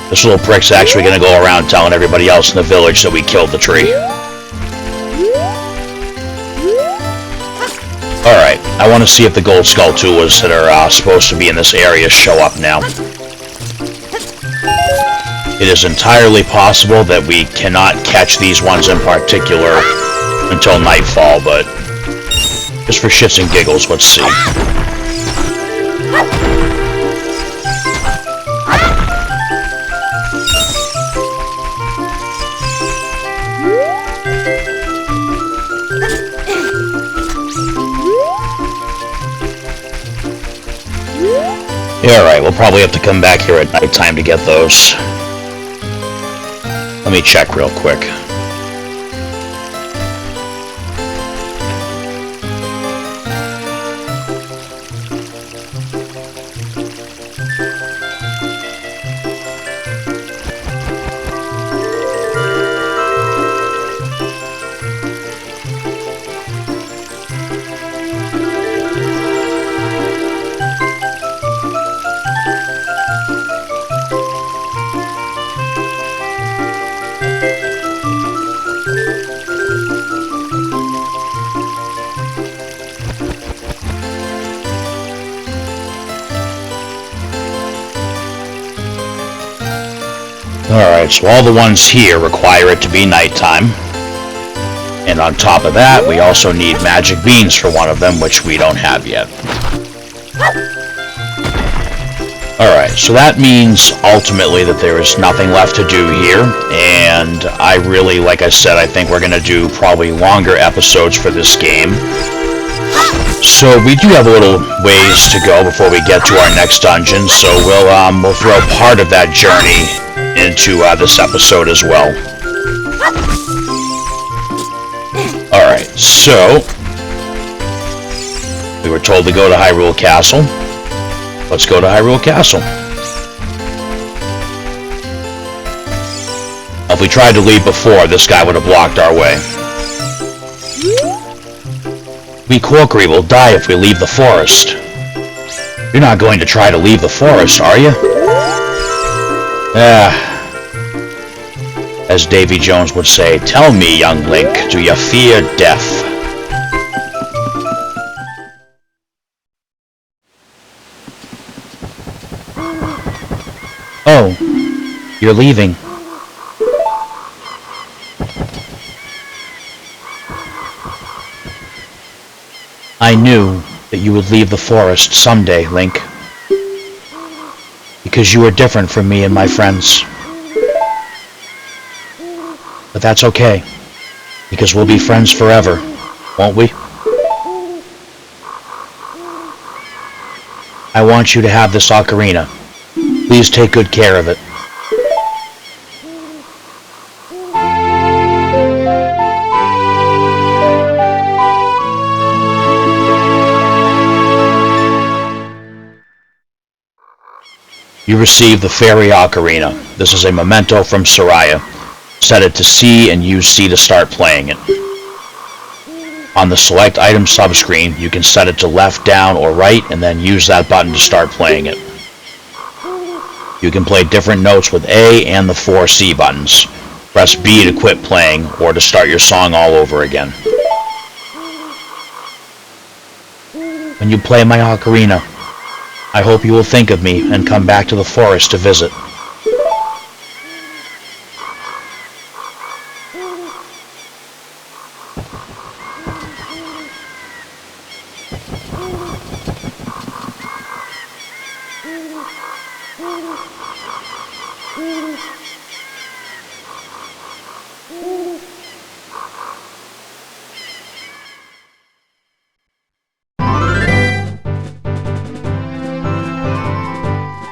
This little prick's actually gonna go around telling everybody else in the village that we killed the tree. Alright, I want to see if the gold skulltulas that are supposed to be in this area show up now. It is entirely possible that we cannot catch these ones in particular until nightfall, but just for shits and giggles, let's see. Yeah, alright, we'll probably have to come back here at nighttime to get those. Let me check real quick. Alright, so all the ones here require it to be nighttime. And on top of that, we also need magic beans for one of them, which we don't have yet. Alright, so that means ultimately that there is nothing left to do here. And I really, like I said, I think we're going to do probably longer episodes for this game. So we do have a little ways to go before we get to our next dungeon, so we'll throw part of that journey into this episode as well. Alright, so we were told to go to Hyrule Castle. Let's go to Hyrule Castle. If we tried to leave before, this guy would have blocked our way. We Kokiri will die if we leave the forest. You're not going to try to leave the forest, are you? As Davy Jones would say, tell me, young Link, do you fear death? Oh, you're leaving. I knew that you would leave the forest someday, Link. Because you are different from me and my friends. But that's okay, because we'll be friends forever, won't we? I want you to have this ocarina. Please take good care of it. You receive the Fairy Ocarina. This is a memento from Soraya. Set it to C and use C to start playing it. On the Select Item subscreen, you can set it to left, down, or right, and then use that button to start playing it. You can play different notes with A and the 4 C buttons. Press B to quit playing, or to start your song all over again. When you play my ocarina, I hope you will think of me and come back to the forest to visit.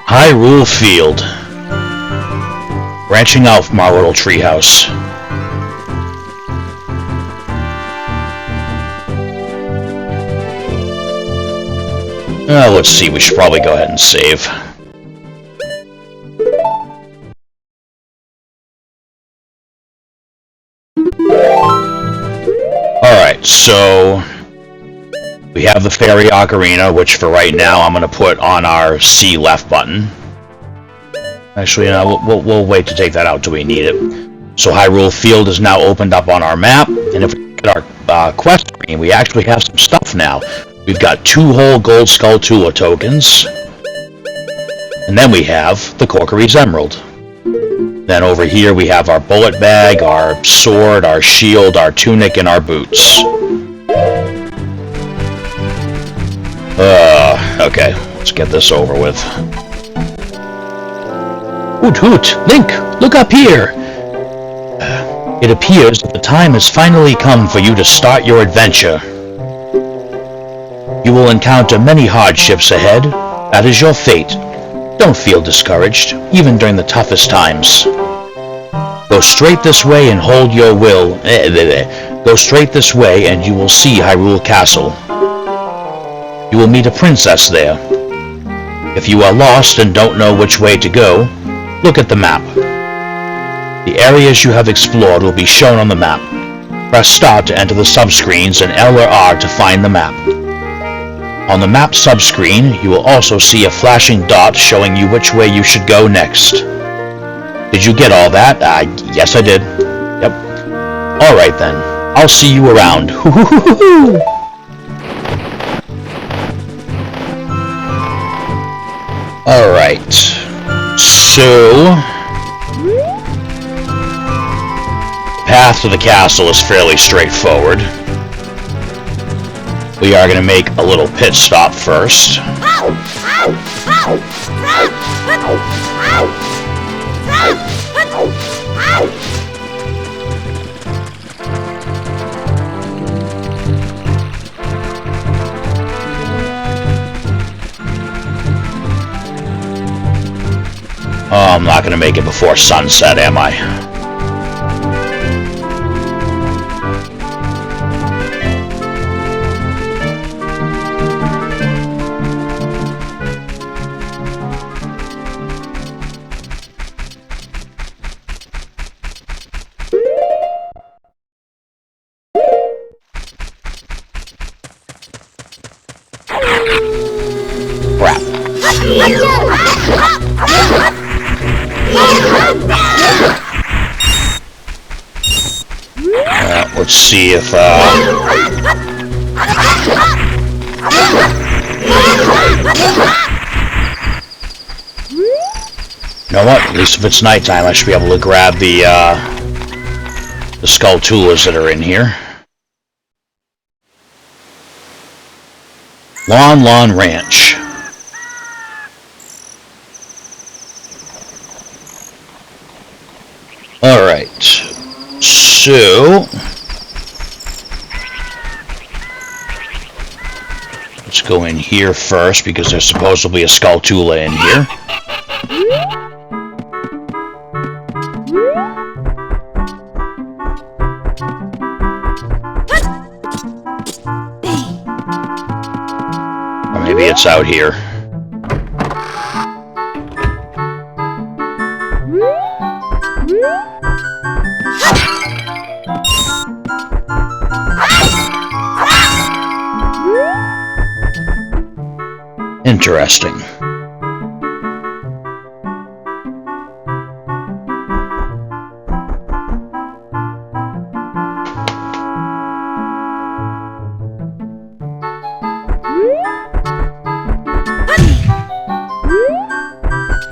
Hyrule Field. Branching out from our little treehouse. Let's see, we should probably go ahead and save. Alright, so we have the Fairy Ocarina, which for right now I'm going to put on our C left button. Actually, we'll wait to take that out till we need it. So Hyrule Field is now opened up on our map, and if we look at our quest screen, we actually have some stuff now. We've got 2 whole Gold Skull Tula tokens, and then we have the Kokiri's Emerald. Then over here we have our bullet bag, our sword, our shield, our tunic, and our boots. Okay, let's get this over with. Hoot hoot! Link, look up here! It appears that the time has finally come for you to start your adventure. You will encounter many hardships ahead. That is your fate. Don't feel discouraged, even during the toughest times. Go straight this way and hold your will. Go straight this way and you will see Hyrule Castle. You will meet a princess there. If you are lost and don't know which way to go, look at the map. The areas you have explored will be shown on the map. Press Start to enter the subscreens and L or R to find the map. On the map subscreen, you will also see a flashing dot showing you which way you should go next. Did you get all that? Yes I did. Yep. Alright then, I'll see you around. Hoo-hoo-hoo-hoo-hoo! Alright, so the path to the castle is fairly straightforward. We are going to make a little pit stop first. Oh, I'm not going to make it before sunset, am I? Crap. Let's see if, you know what? At least if it's nighttime, I should be able to grab the Skull Tulas that are in here. Lon Ranch. Alright. So let's go in here first, because there's supposedly a Skulltula in here. Or maybe it's out here. Interesting.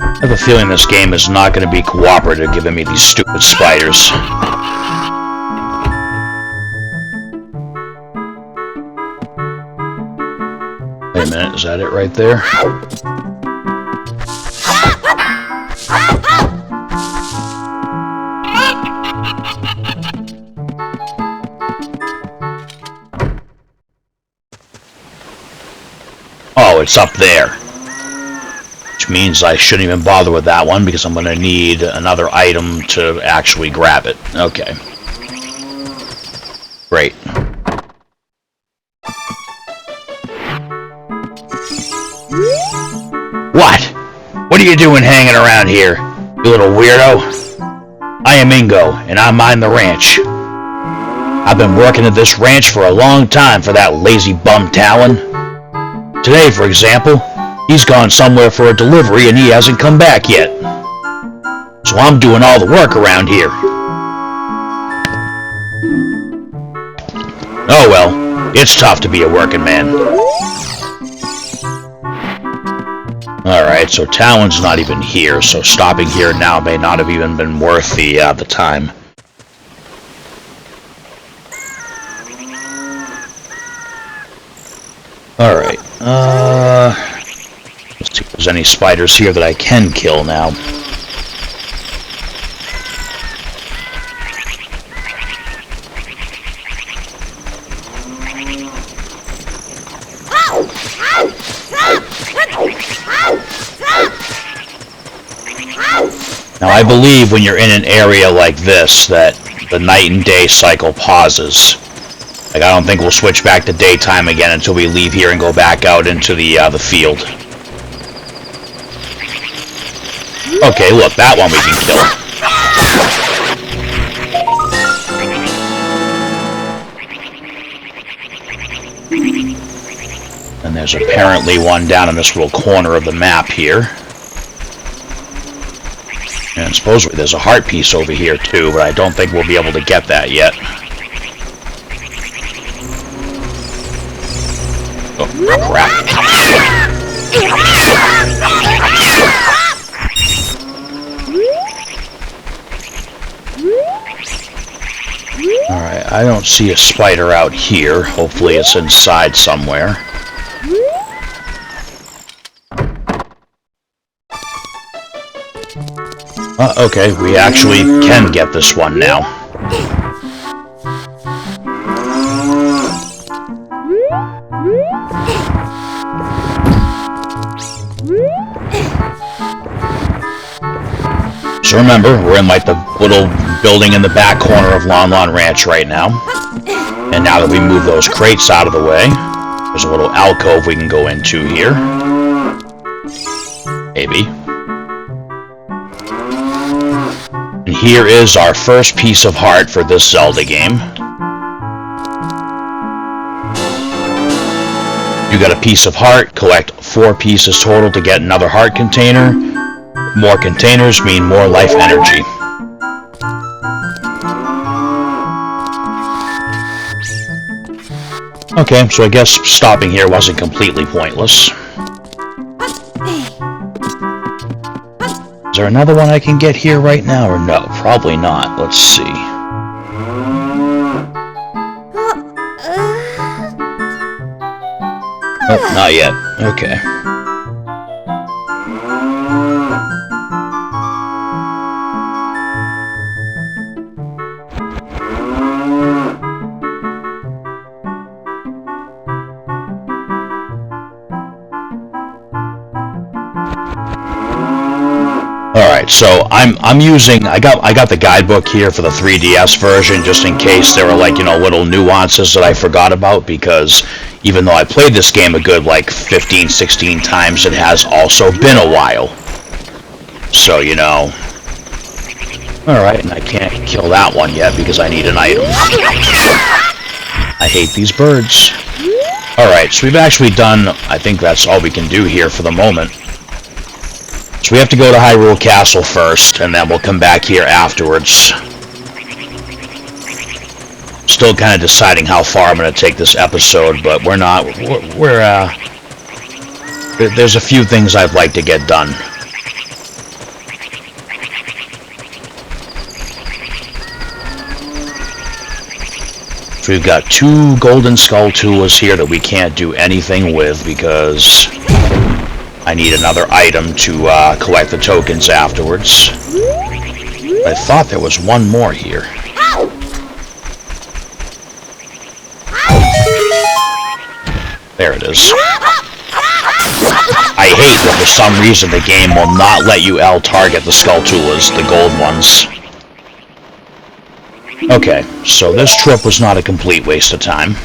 I have a feeling this game is not going to be cooperative, giving me these stupid spiders. Wait a minute, is that it right there? Oh, it's up there. Which means I shouldn't even bother with that one, because I'm going to need another item to actually grab it. Okay. Great. What? What are you doing hanging around here, you little weirdo? I am Ingo, and I mind the ranch. I've been working at this ranch for a long time for that lazy bum Talon. Today, for example, he's gone somewhere for a delivery and he hasn't come back yet. So I'm doing all the work around here. Oh well, it's tough to be a working man. Alright, so Talon's not even here, so stopping here now may not have even been worth the time. Alright, let's see if there's any spiders here that I can kill now. Now I believe when you're in an area like this that the night and day cycle pauses. Like, I don't think we'll switch back to daytime again until we leave here and go back out into the field. Okay, look, that one we can kill. And there's apparently one down in this little corner of the map here. And supposedly there's a heart piece over here too, but I don't think we'll be able to get that yet. Oh, crap. Alright, I don't see a spider out here. Hopefully it's inside somewhere. Okay, we actually can get this one now. So remember, we're in like the little building in the back corner of Lon Lon Ranch right now. And now that we move those crates out of the way, there's a little alcove we can go into here. Maybe. And here is our first piece of heart for this Zelda game. You got a piece of heart, collect 4 pieces total to get another heart container. More containers mean more life energy. Okay, so I guess stopping here wasn't completely pointless. Is there another one I can get here right now, or no? Probably not. Let's see. Oh, not yet. Okay. Alright, so I got the guidebook here for the 3DS version just in case there were like, little nuances that I forgot about, because even though I played this game a good like 15, 16 times, it has also been a while. So, Alright, and I can't kill that one yet because I need an item. I hate these birds. Alright, so we've actually done, I think that's all we can do here for the moment. So we have to go to Hyrule Castle first, and then we'll come back here afterwards. Still kind of deciding how far I'm going to take this episode, but we're not, there's a few things I'd like to get done. So we've got 2 Golden Skull Tulas here that we can't do anything with because I need another item to collect the tokens afterwards. I thought there was one more here. There it is. I hate that for some reason the game will not let you L-target the Skulltulas, the gold ones. Okay, so this trip was not a complete waste of time.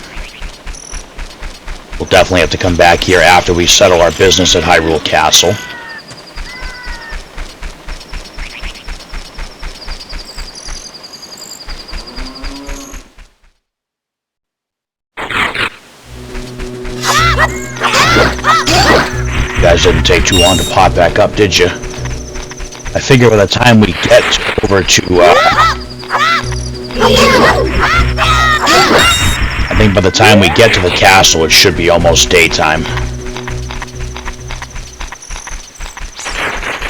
We'll definitely have to come back here after we settle our business at Hyrule Castle. You guys didn't take too long to pop back up, did you? I figure by the time we get over to, I think by the time we get to the castle, it should be almost daytime.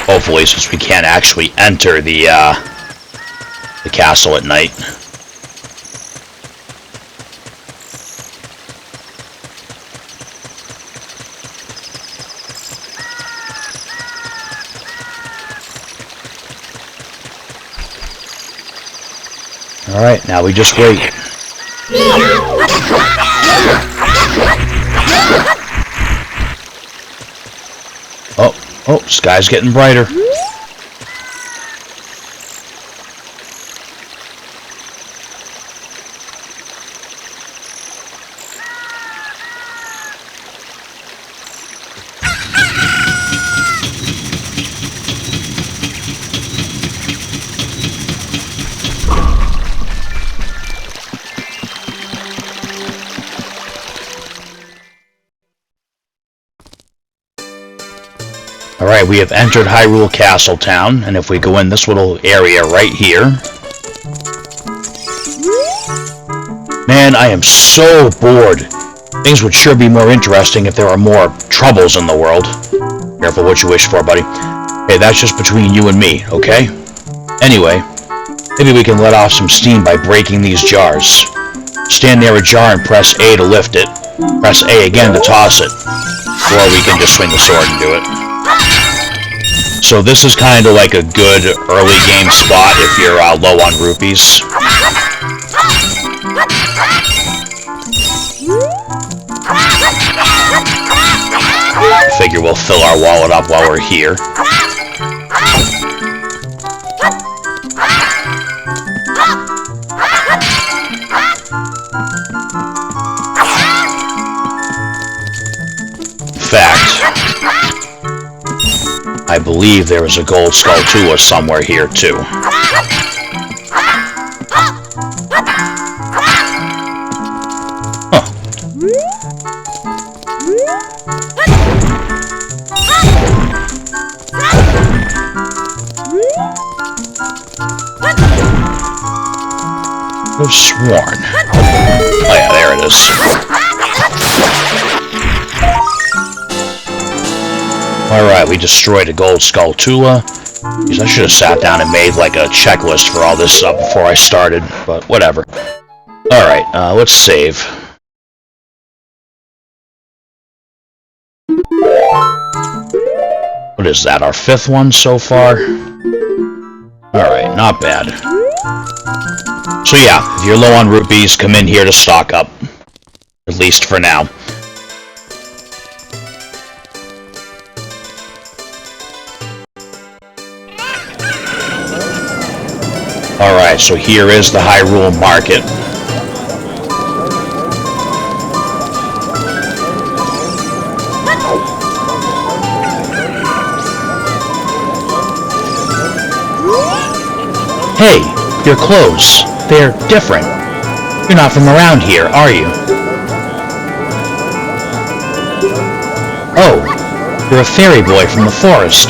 Hopefully, since we can't actually enter the castle at night. Alright, now we just wait. Oh, sky's getting brighter. Alright, we have entered Hyrule Castle Town, and if we go in this little area right here... Man, I am so bored. Things would sure be more interesting if there were more troubles in the world. Careful what you wish for, buddy. Hey, that's just between you and me, okay? Anyway, maybe we can let off some steam by breaking these jars. Stand near a jar and press A to lift it. Press A again to toss it. Or we can just swing the sword and do it. So this is kind of like a good early game spot if you're low on rupees. Figure we'll fill our wallet up while we're here. In fact, I believe there is a gold Skulltula somewhere here, too. Huh. I've sworn. Oh yeah, there it is. Alright, we destroyed a gold Skulltula. I should have sat down and made like a checklist for all this stuff before I started, but whatever. Alright, let's save. What is that, our 5th one so far? Alright, not bad. So yeah, if you're low on rupees, come in here to stock up. At least for now. Alright, so here is the Hyrule Market. Hey, your clothes. They're different. You're not from around here, are you? Oh, you're a fairy boy from the forest.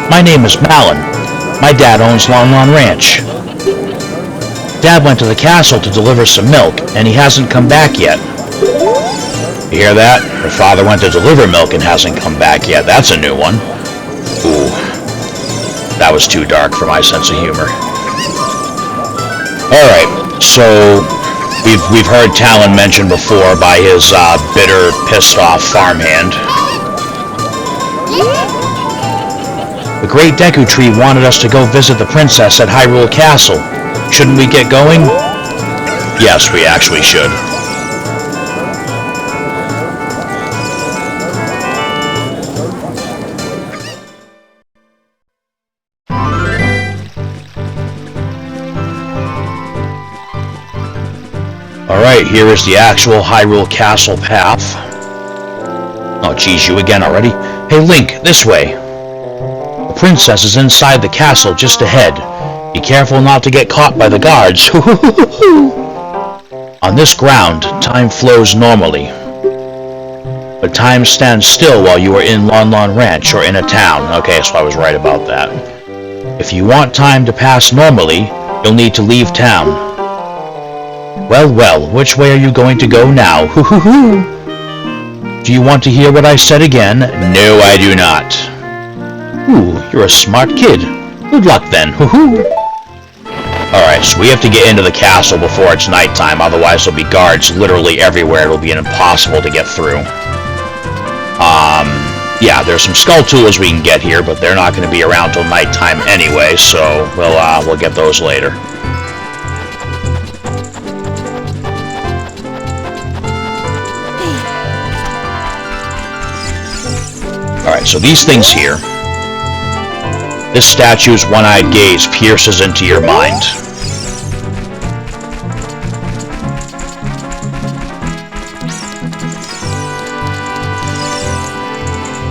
My name is Malin. My dad owns Lon Lon Ranch. Dad went to the castle to deliver some milk, and he hasn't come back yet. You hear that? Her father went to deliver milk and hasn't come back yet. That's a new one. Ooh. That was too dark for my sense of humor. Alright, so we've heard Talon mentioned before by his bitter, pissed-off farmhand. The Great Deku Tree wanted us to go visit the princess at Hyrule Castle. Shouldn't we get going? Yes, we actually should. Alright, here is the actual Hyrule Castle path. Oh geez, you again already? Hey Link, this way. The princess is inside the castle just ahead. Be careful not to get caught by the guards. On this ground, time flows normally. But time stands still while you are in Lon Lon Ranch or in a town. Okay, so I was right about that. If you want time to pass normally, you'll need to leave town. Well, well, which way are you going to go now? Do you want to hear what I said again? No, I do not. Ooh, you're a smart kid. Good luck then. Alright, so we have to get into the castle before it's nighttime, otherwise there'll be guards literally everywhere. It'll be impossible to get through. Yeah, there's some skull tools we can get here, but they're not going to be around till nighttime anyway, so we'll get those later. Alright, so these things here. This statue's one-eyed gaze pierces into your mind.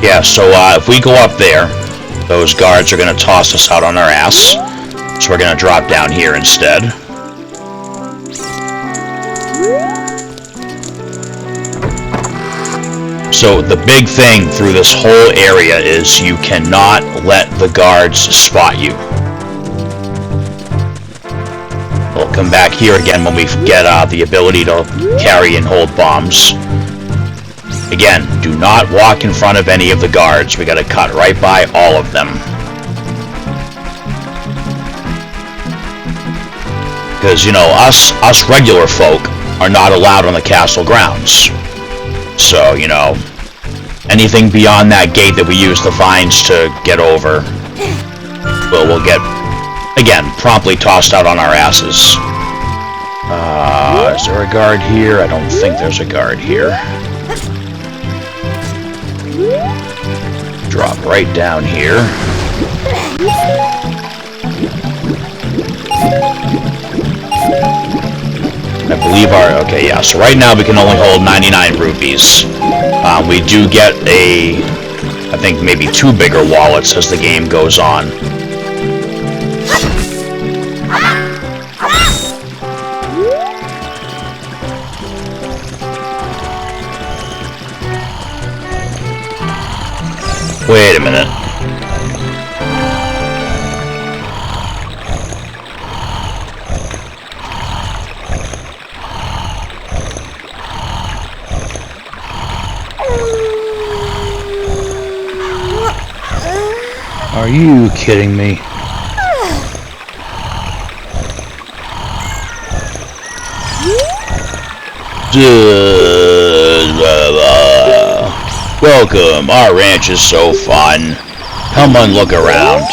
Yeah, so if we go up there, those guards are going to toss us out on our ass. So we're going to drop down here instead. So the big thing through this whole area is you cannot let the guards spot you. We'll come back here again when we get the ability to carry and hold bombs. Again, do not walk in front of any of the guards. We gotta cut right by all of them. Because, you know, us regular folk are not allowed on the castle grounds. So, you know, anything beyond that gate that we use the vines to get over, we'll get, again, promptly tossed out on our asses. Is there a guard here? I don't think there's a guard here. Drop right down here. I believe okay, yeah, so right now we can only hold 99 rupees. We do get I think maybe 2 bigger wallets as the game goes on. Wait a minute. Are you kidding me? Welcome, our ranch is so fun. Come and look around.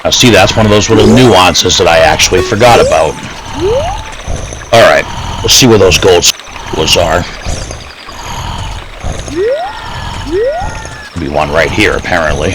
Now see, that's one of those little nuances that I actually forgot about. Alright, let's see where those gold was are. Be one right here, apparently.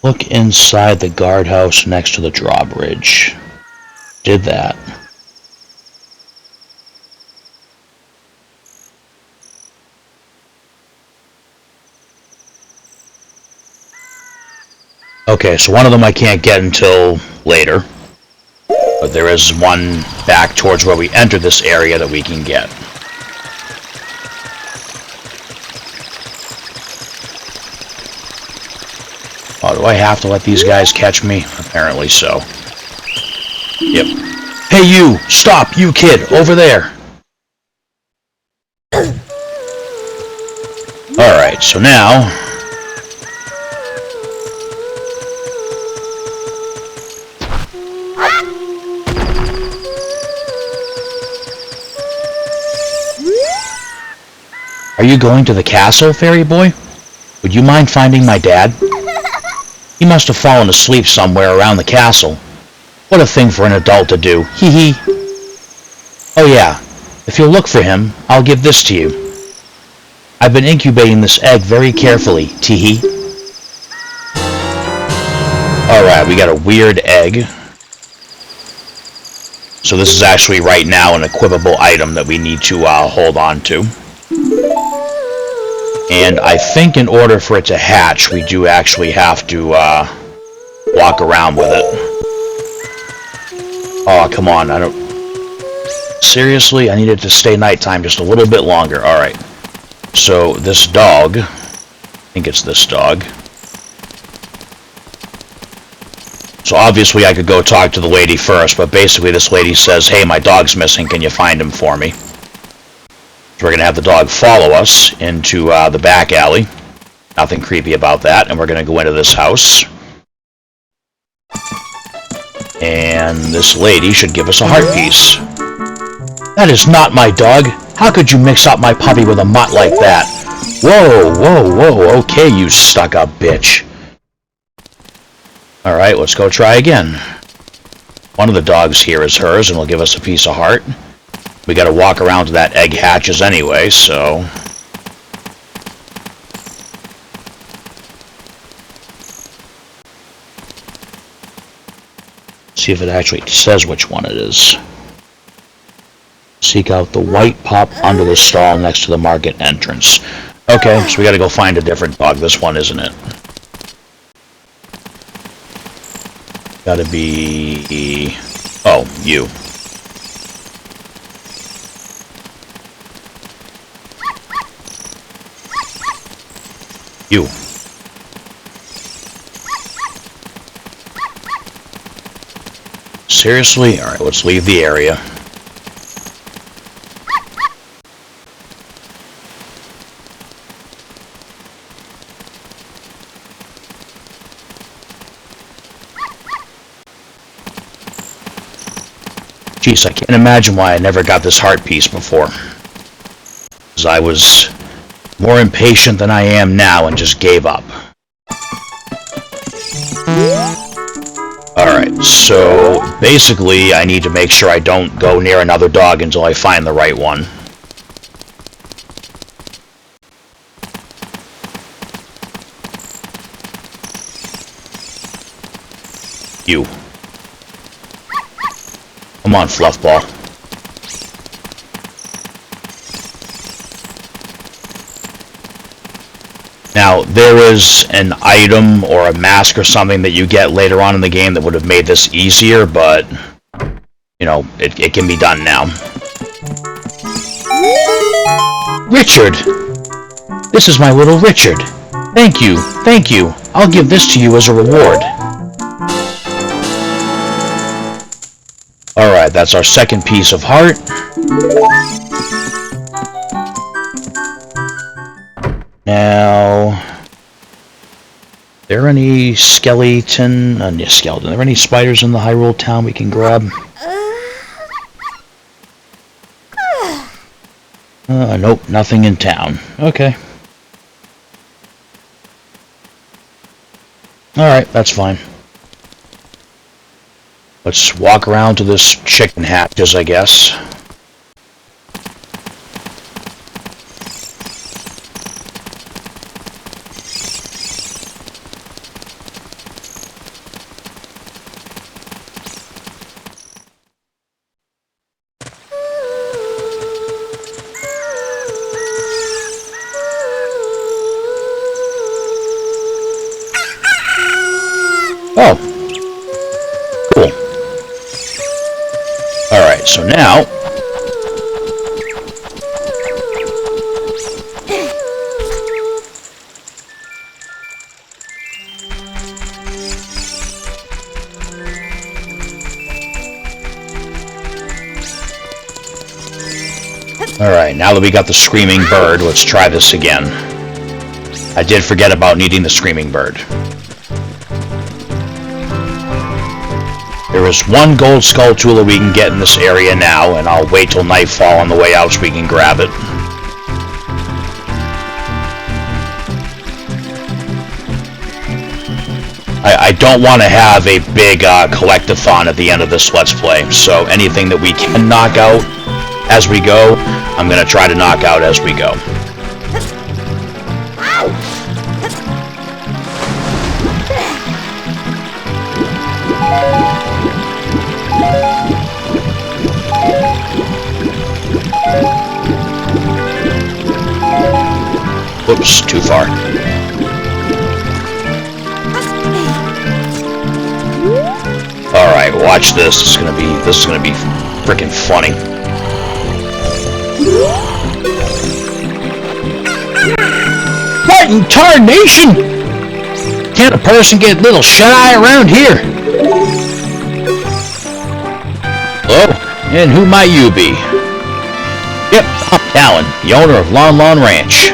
Look inside the guardhouse next to the drawbridge. Did that. Okay, so one of them I can't get until later. But there is one back towards where we enter this area that we can get. Oh, do I have to let these guys catch me? Apparently so. Yep. Hey you! Stop! You kid! Over there! Alright, so now... Are you going to the castle, fairy boy? Would you mind finding my dad? He must have fallen asleep somewhere around the castle. What a thing for an adult to do. Hee hee. Oh yeah, if you'll look for him, I'll give this to you. I've been incubating this egg very carefully, tee hee. Alright, we got a weird egg. So this is actually right now an equipable item that we need to hold on to. And I think in order for it to hatch, we do actually have to walk around with it. Oh, come on, I don't... Seriously? I need it to stay nighttime just a little bit longer. Alright. So, this dog... I think it's this dog. So obviously I could go talk to the lady first, but basically this lady says, hey, my dog's missing, can you find him for me? So we're going to have the dog follow us into the back alley. Nothing creepy about that. And we're going to go into this house. And this lady should give us a heart piece. That is not my dog. How could you mix up my puppy with a mutt like that? Whoa, whoa, whoa. Okay, you stuck-up bitch. Alright, let's go try again. One of the dogs here is hers and will give us a piece of heart. We gotta walk around to that egg hatches anyway, so... See if it actually says which one it is. Seek out the white pup under the stall next to the market entrance. Okay, so we gotta go find a different dog. This one isn't it. Gotta be... Oh, you. You. Seriously? Alright, let's leave the area. Jeez, I can't imagine why I never got this heart piece before. Because I was more impatient than I am now and just gave up. Alright, so basically I need to make sure I don't go near another dog until I find the right one. You. Come on, Fluffball. Now, there is an item or a mask or something that you get later on in the game that would have made this easier, but, you know, it can be done now. Richard! This is my little Richard. Thank you, thank you. I'll give this to you as a reward. Alright, that's our second piece of heart. Now, are there any skeleton? Are there any spiders in the Hyrule town we can grab? Nope, nothing in town. Okay. Alright, that's fine. Let's walk around to this chicken hatches, I guess. Oh. Cool. Alright, so now... Alright, now that we got the screaming bird, let's try this again. I did forget about needing the screaming bird. There is one gold skull tool that we can get in this area now, and I'll wait till nightfall on the way out so we can grab it. I don't want to have a big collectathon at the end of this Let's Play, so anything that we can knock out as we go, I'm going to try to knock out as we go. Whoops, too far. Alright, watch this. This is gonna be freaking funny. What in tarnation? Can't a person get little shut-eye around here? Hello? And who might you be? Yep, I'm Talon, the owner of Lon Lon Ranch.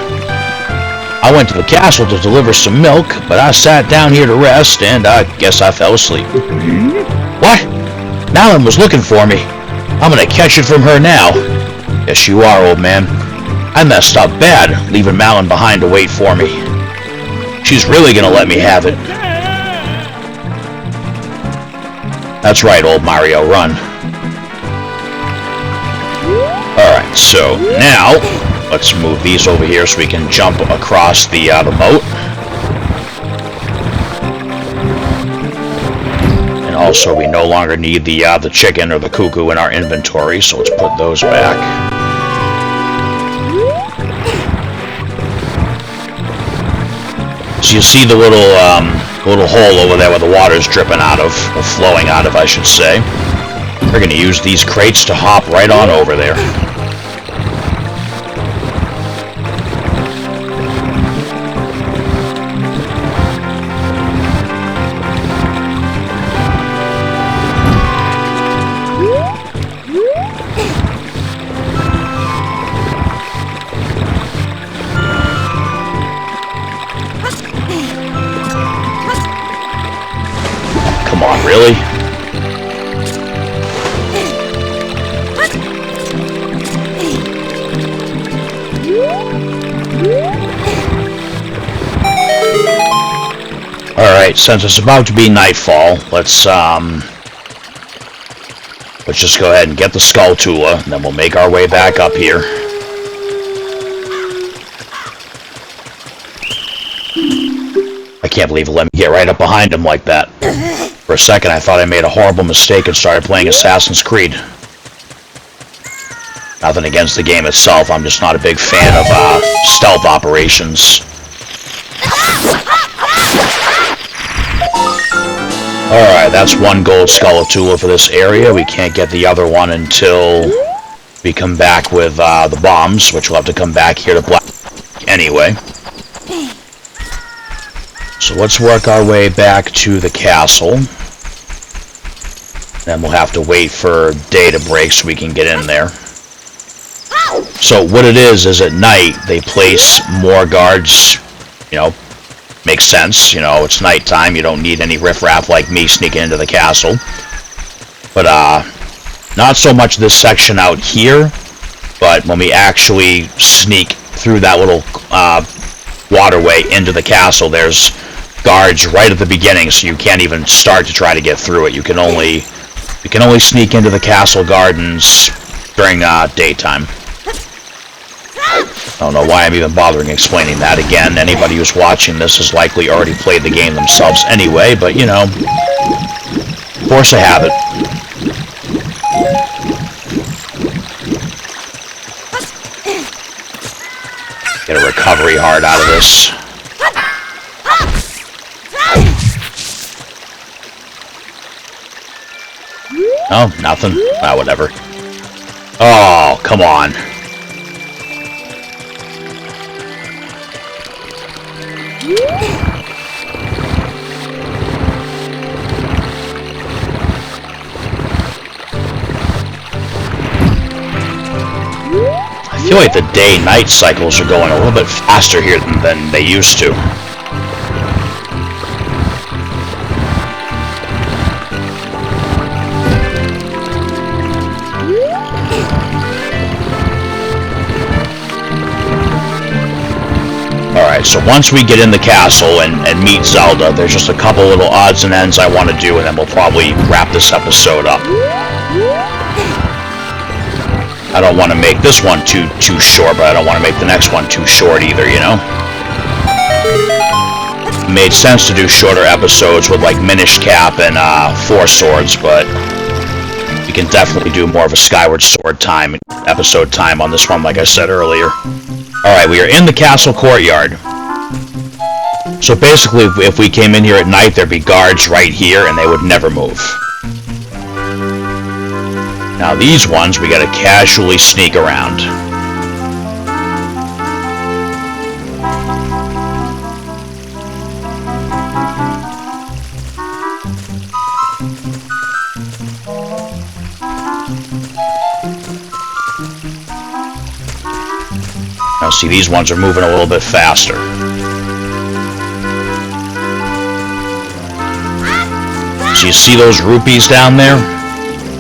I went to the castle to deliver some milk, but I sat down here to rest, and I guess I fell asleep. What? Malin was looking for me. I'm gonna catch it from her now. Yes, you are, old man. I messed up bad, leaving Malin behind to wait for me. She's really gonna let me have it. That's right, old Mario, run. Alright, so now, let's move these over here so we can jump across the moat. And also, we no longer need the chicken or the cuckoo in our inventory, so let's put those back. So you see the little hole over there where the water's dripping out of, or flowing out of, I should say. We're going to use these crates to hop right on over there. Come on, really? Alright, since it's about to be nightfall, let's just go ahead and get the Skulltula, and then we'll make our way back up here. I can't believe it let me get right up behind him like that. For a second, I thought I made a horrible mistake and started playing Assassin's Creed. Nothing against the game itself, I'm just not a big fan of stealth operations. Alright, that's one gold Skulltula for this area. We can't get the other one until we come back with the bombs, which we'll have to come back here to Black anyway. So let's work our way back to the castle. Then we'll have to wait for day to break so we can get in there. So what it is at night, they place more guards, you know, makes sense, you know, it's nighttime, you don't need any riffraff like me sneaking into the castle. But, not so much this section out here, but when we actually sneak through that little, waterway into the castle, there's guards right at the beginning, so you can't even start to try to get through it. You can only sneak into the castle gardens during, daytime. I don't know why I'm even bothering explaining that again. Anybody who's watching this has likely already played the game themselves anyway, but, you know, force of habit. Get a recovery heart out of this. Oh, nothing. Ah, whatever. Oh, come on. I feel like the day-night cycles are going a little bit faster here than they used to. Alright, so once we get in the castle and meet Zelda, there's just a couple little odds and ends I want to do, and then we'll probably wrap this episode up. I don't want to make this one too short, but I don't want to make the next one too short either, you know? It made sense to do shorter episodes with like Minish Cap and Four Swords, but we can definitely do more of a Skyward Sword episode time on this one, like I said earlier. Alright, we are in the castle courtyard. So basically, if we came in here at night, there'd be guards right here, and they would never move. Now these ones, we gotta casually sneak around. Now see, these ones are moving a little bit faster. So you see those rupees down there?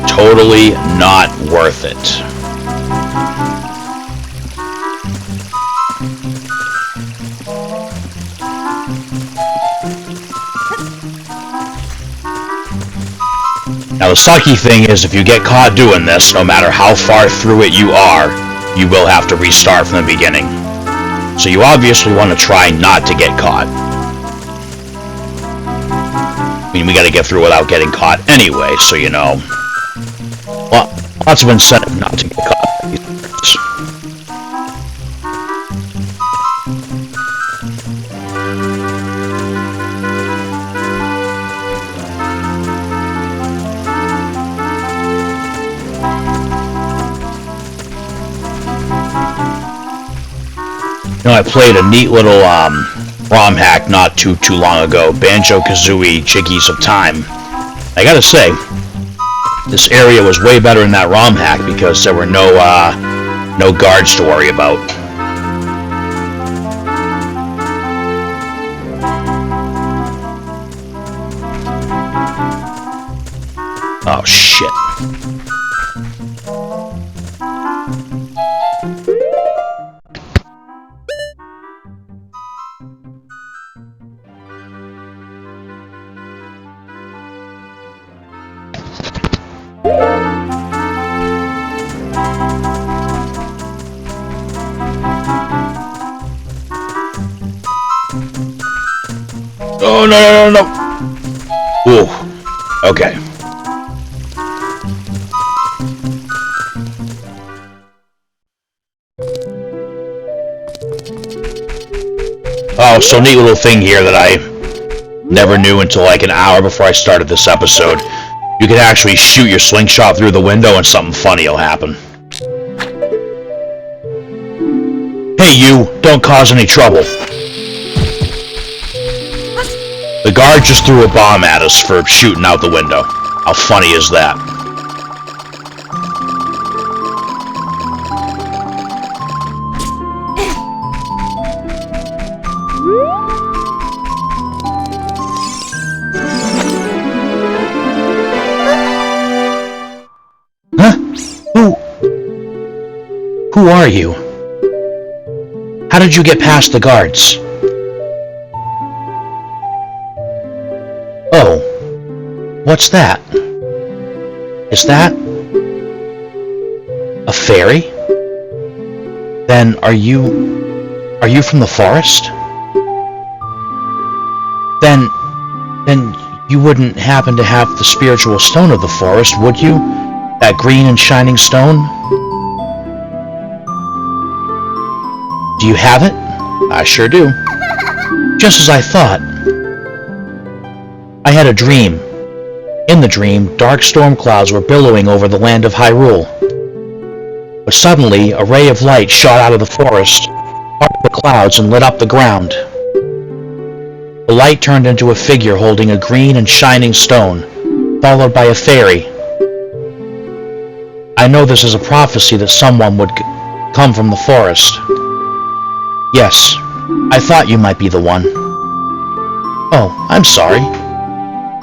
Totally not worth it. Now the sucky thing is, if you get caught doing this, no matter how far through it you are, you will have to restart from the beginning. So you obviously want to try not to get caught. I mean, we gotta get through without getting caught anyway, so you know. Well, lots of incentive not to get caught by these birds. You know, I played a neat little ROM hack not too long ago, Banjo-Kazooie Jiggies of Time. I gotta say, this area was way better in that ROM hack because there were no guards to worry about. Oh shit. Oh, no. Ooh. Okay. Oh, so neat little thing here that I never knew until like an hour before I started this episode. You can actually shoot your slingshot through the window and something funny will happen. Hey you, don't cause any trouble. The guard just threw a bomb at us for shooting out the window. How funny is that? Huh? Who are you? How did you get past the guards? Oh, what's that? Is that a fairy? Then are you from the forest? Then you wouldn't happen to have the spiritual stone of the forest, would you? That green and shining stone? Do you have it? I sure do. Just as I thought. I had a dream. In the dream, dark storm clouds were billowing over the land of Hyrule. But suddenly, a ray of light shot out of the forest, parted the clouds, and lit up the ground. The light turned into a figure holding a green and shining stone, followed by a fairy. I know this is a prophecy that someone would come from the forest. Yes, I thought you might be the one. Oh, I'm sorry.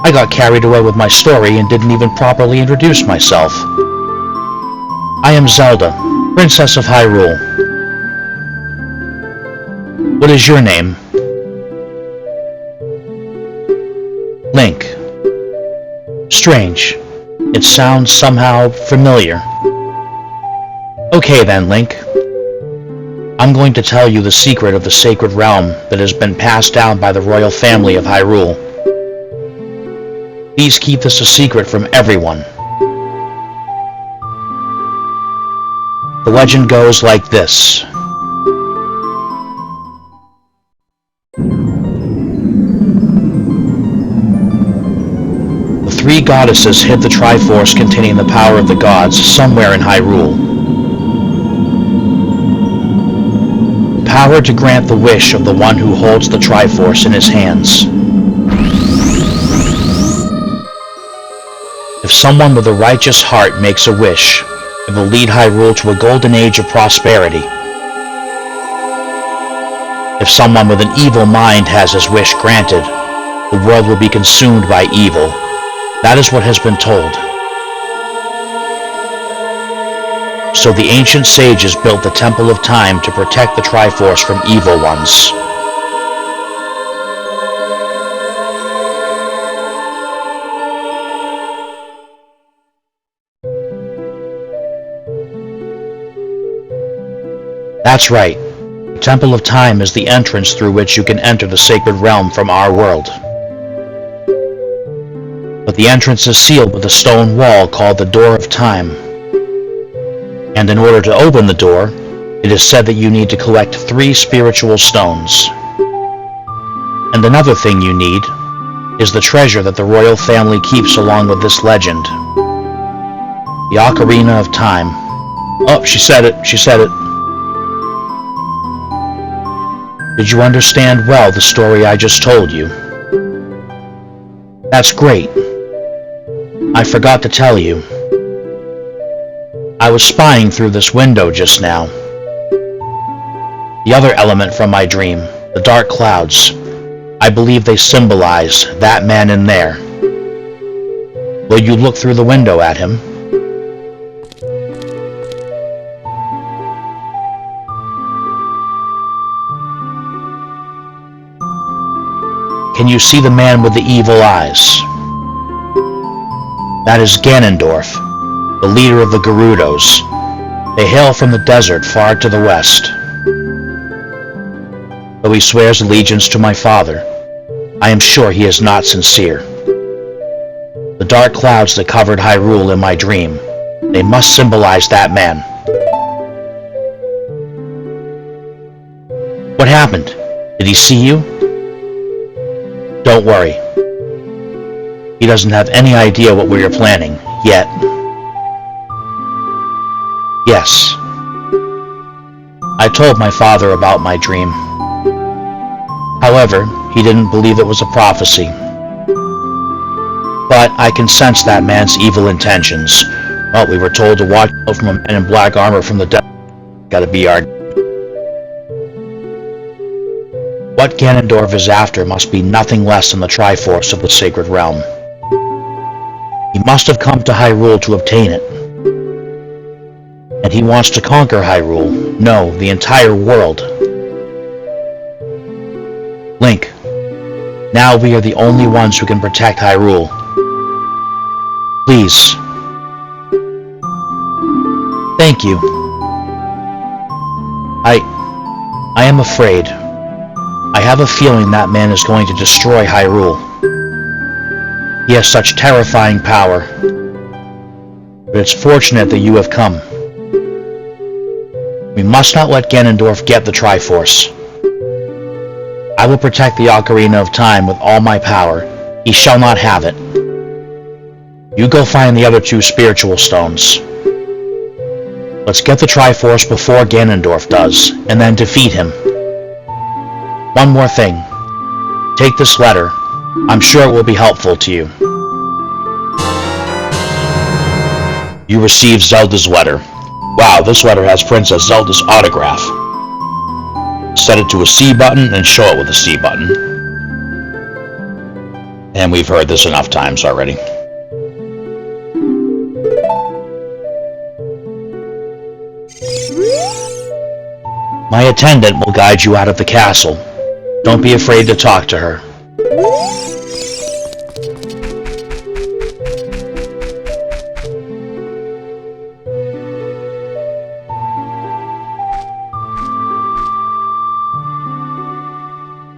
I got carried away with my story and didn't even properly introduce myself. I am Zelda, Princess of Hyrule. What is your name? Link. Strange. It sounds somehow familiar. Okay then, Link. I'm going to tell you the secret of the sacred realm that has been passed down by the royal family of Hyrule. Please keep this a secret from everyone. The legend goes like this. The three goddesses hid the Triforce containing the power of the gods somewhere in Hyrule. The power to grant the wish of the one who holds the Triforce in his hands. If someone with a righteous heart makes a wish, it will lead Hyrule to a golden age of prosperity. If someone with an evil mind has his wish granted, the world will be consumed by evil. That is what has been told. So the ancient sages built the Temple of Time to protect the Triforce from evil ones. That's right. The Temple of Time is the entrance through which you can enter the sacred realm from our world. But the entrance is sealed with a stone wall called the Door of Time. And in order to open the door, it is said that you need to collect 3 spiritual stones. And another thing you need is the treasure that the royal family keeps along with this legend. The Ocarina of Time. Oh, she said it. Did you understand well the story I just told you? That's great. I forgot to tell you. I was spying through this window just now. The other element from my dream, the dark clouds, I believe they symbolize that man in there. Will you look through the window at him? Can you see the man with the evil eyes? That is Ganondorf, the leader of the Gerudos. They hail from the desert far to the west. Though he swears allegiance to my father, I am sure he is not sincere. The dark clouds that covered Hyrule in my dream, they must symbolize that man. What happened? Did he see you? Don't worry. He doesn't have any idea what we are planning, yet. Yes. I told my father about my dream. However, he didn't believe it was a prophecy. But I can sense that man's evil intentions. Well, we were told to watch out from a man in black armor from the desert. Gotta be our... What Ganondorf is after must be nothing less than the Triforce of the Sacred Realm. He must have come to Hyrule to obtain it. And he wants to conquer Hyrule. No, the entire world. Link, now we are the only ones who can protect Hyrule. Please. Thank you. I am afraid. I have a feeling that man is going to destroy Hyrule. He has such terrifying power. But it's fortunate that you have come. We must not let Ganondorf get the Triforce. I will protect the Ocarina of Time with all my power. He shall not have it. You go find the other 2 spiritual stones. Let's get the Triforce before Ganondorf does, and then defeat him. One more thing. Take this letter. I'm sure it will be helpful to you. You received Zelda's letter. Wow, this letter has Princess Zelda's autograph. Set it to a C button and show it with a C button. And we've heard this enough times already. My attendant will guide you out of the castle. Don't be afraid to talk to her.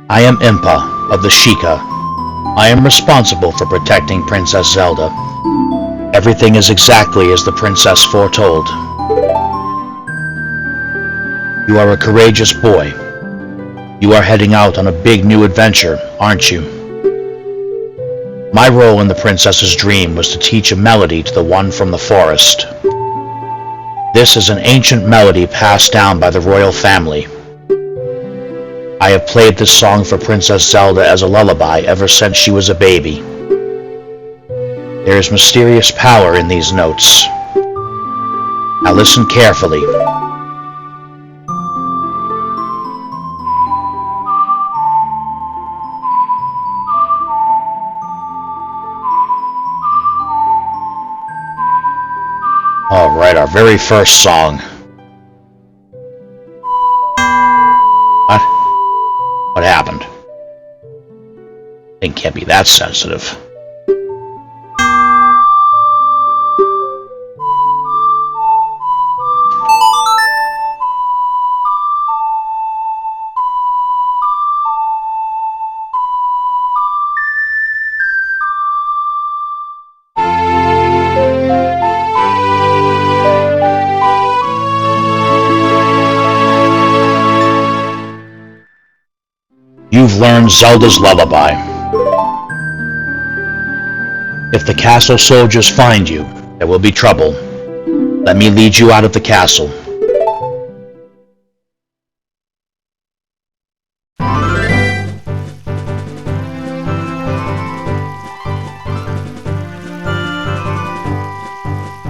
I am Impa of the Sheikah. I am responsible for protecting Princess Zelda. Everything is exactly as the princess foretold. You are a courageous boy. You are heading out on a big new adventure, aren't you? My role in the princess's dream was to teach a melody to the one from the forest. This is an ancient melody passed down by the royal family. I have played this song for Princess Zelda as a lullaby ever since she was a baby. There is mysterious power in these notes. Now listen carefully. Alright, our very first song. What? What happened? Thing can't be that sensitive. You've learned Zelda's lullaby. If the castle soldiers find you, there will be trouble. Let me lead you out of the castle.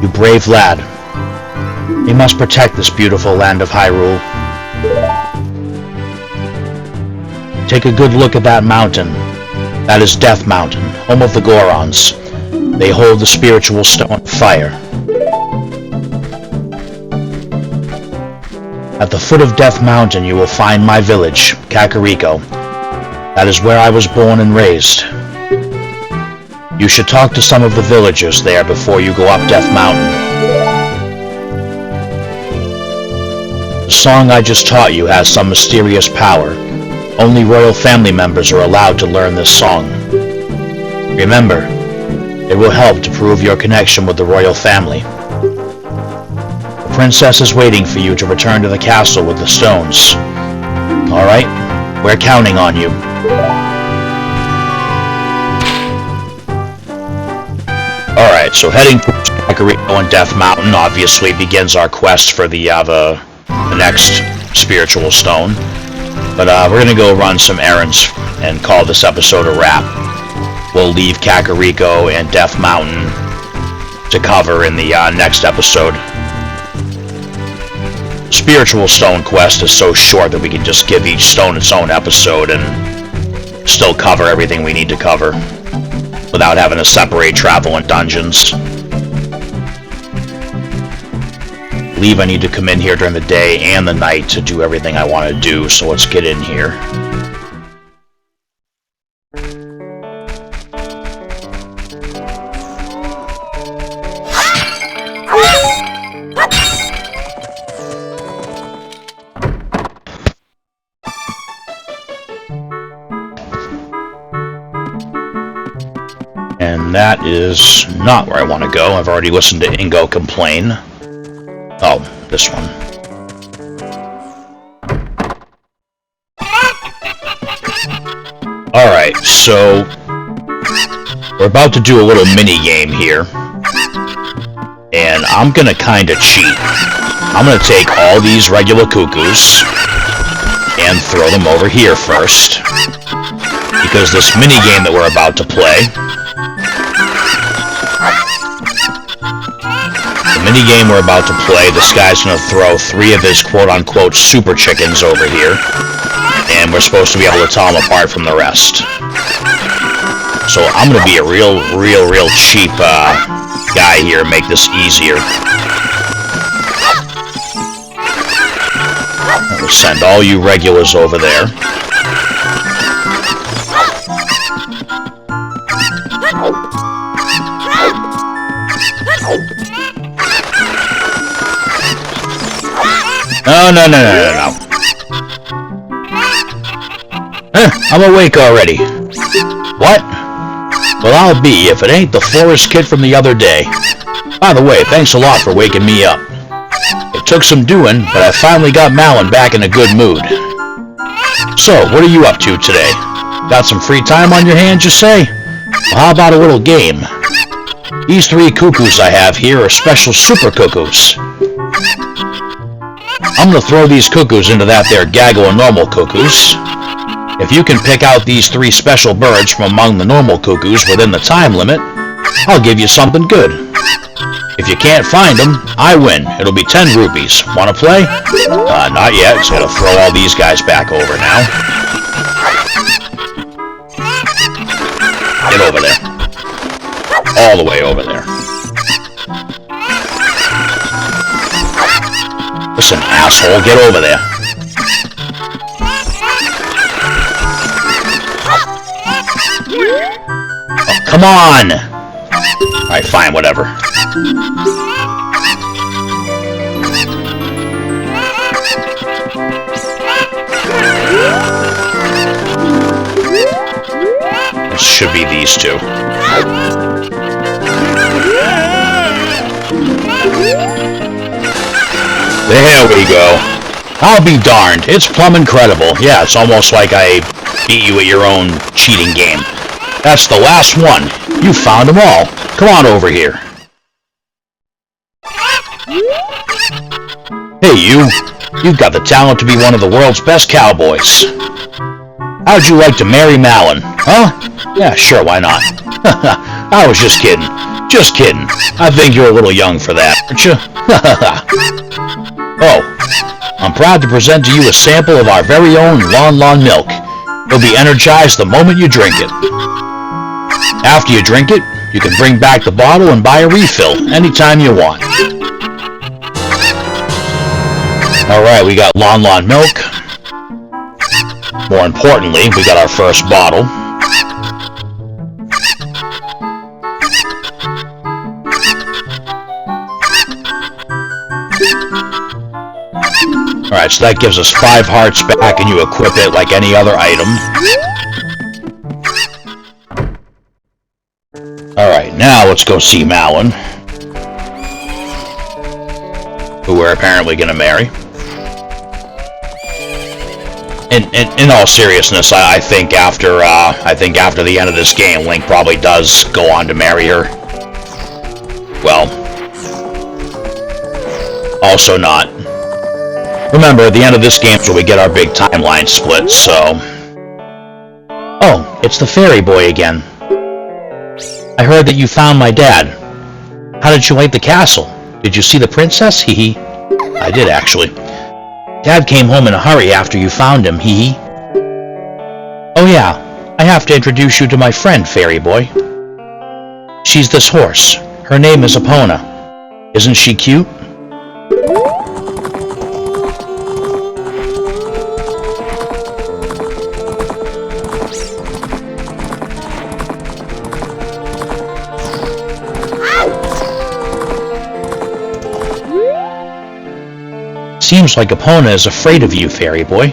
You brave lad. We must protect this beautiful land of Hyrule. Take a good look at that mountain. That is Death Mountain, home of the Gorons. They hold the spiritual stone of fire. At the foot of Death Mountain you will find my village, Kakariko. That is where I was born and raised. You should talk to some of the villagers there before you go up Death Mountain. The song I just taught you has some mysterious power. Only royal family members are allowed to learn this song. Remember, it will help to prove your connection with the royal family. The princess is waiting for you to return to the castle with the stones. Alright, we're counting on you. Alright, so heading towards Ocarina and Death Mountain obviously begins our quest for the next spiritual stone. But we're going to go run some errands and call this episode a wrap. We'll leave Kakariko and Death Mountain to cover in the next episode. Spiritual Stone quest is so short that we can just give each stone its own episode and still cover everything we need to cover without having to separate travel and dungeons. I believe I need to come in here during the day and the night to do everything I want to do, so let's get in here. And that is not where I want to go. I've already listened to Ingo complain. Oh, this one. Alright, so We're about to do a little mini game here. And I'm gonna kinda cheat. I'm gonna take all these regular cuckoos and throw them over here first. Because this mini game that we're about to play, this guy's gonna throw 3 of his quote-unquote super chickens over here, and we're supposed to be able to tell them apart from the rest. So I'm gonna be a real cheap guy here and make this easier. We'll send all you regulars over there. No. I'm awake already. What? Well, I'll be if it ain't the forest kid from the other day. By the way, thanks a lot for waking me up. It took some doing, but I finally got Malin back in a good mood. So, what are you up to today? Got some free time on your hands, you say? Well, how about a little game? These 3 cuckoos I have here are special super cuckoos. I'm gonna throw these cuckoos into that there gaggle of normal cuckoos. If you can pick out these 3 special birds from among the normal cuckoos within the time limit, I'll give you something good. If you can't find them, I win. It'll be 10 rupees. Wanna play? Not yet. Just gotta throw all these guys back over now. Get over there. All the way over there. Listen, asshole, get over there. Oh, come on! Alright, fine, whatever. It should be these 2. There we go. I'll be darned. It's plumb incredible. Yeah, it's almost like I beat you at your own cheating game. That's the last one. You found them all. Come on over here. Hey, you. You've got the talent to be one of the world's best cowboys. How'd you like to marry Malin? Huh? Yeah, sure, why not? I was just kidding. Just kidding. I think you're a little young for that, aren't you? Oh, I'm proud to present to you a sample of our very own Lon milk. You'll be energized the moment you drink it. After you drink it, you can bring back the bottle and buy a refill anytime you want. Alright, we got Lon milk. More importantly, we got our first bottle. Alright, so that gives us 5 hearts back, and you equip it like any other item. Alright, now let's go see Malin, who we're apparently gonna marry. In all seriousness, I think after the end of this game, Link probably does go on to marry her. Well, also not. Remember, at the end of this game is where we get our big timeline split, so... Oh, it's the fairy boy again. I heard that you found my dad. How did you like the castle? Did you see the princess? Hee hee. I did, actually. Dad came home in a hurry after you found him, hee hee. Oh yeah, I have to introduce you to my friend, fairy boy. She's this horse. Her name is Epona. Isn't she cute? Seems like Epona is afraid of you, fairy boy.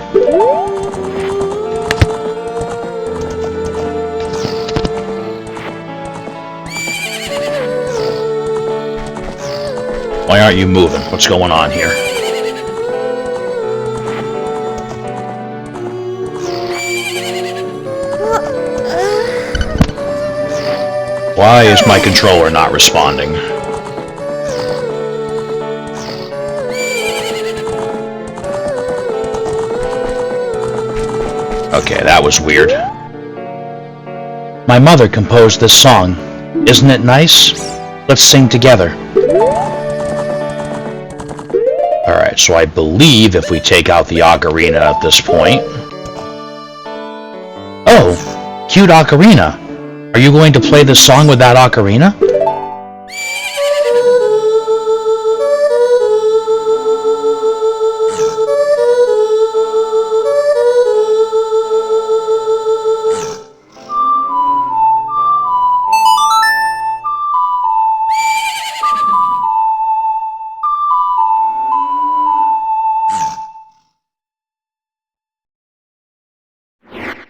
Why aren't you moving? What's going on here? Why is my controller not responding? Okay, that was weird. My mother composed this song. Isn't it nice? Let's sing together. Alright, so I believe if we take out the ocarina at this point... Oh, cute ocarina. Are you going to play this song with that ocarina?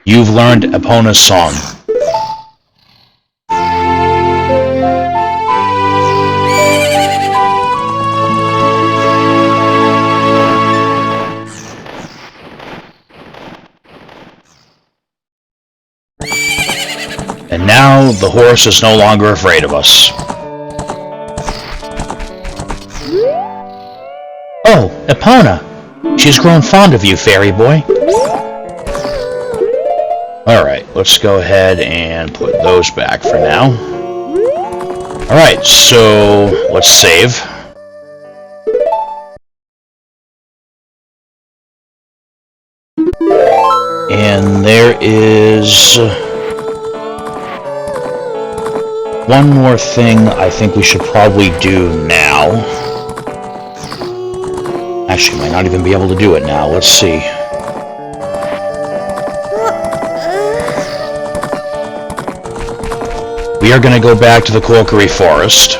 You've learned Epona's song. And now the horse is no longer afraid of us. Oh, Epona. She's grown fond of you, fairy boy. Alright, let's go ahead and put those back for now. Alright, so let's save. And there is one more thing I think we should probably do now. Actually, might not even be able to do it now. Let's see. We are going to go back to the Kokiri forest.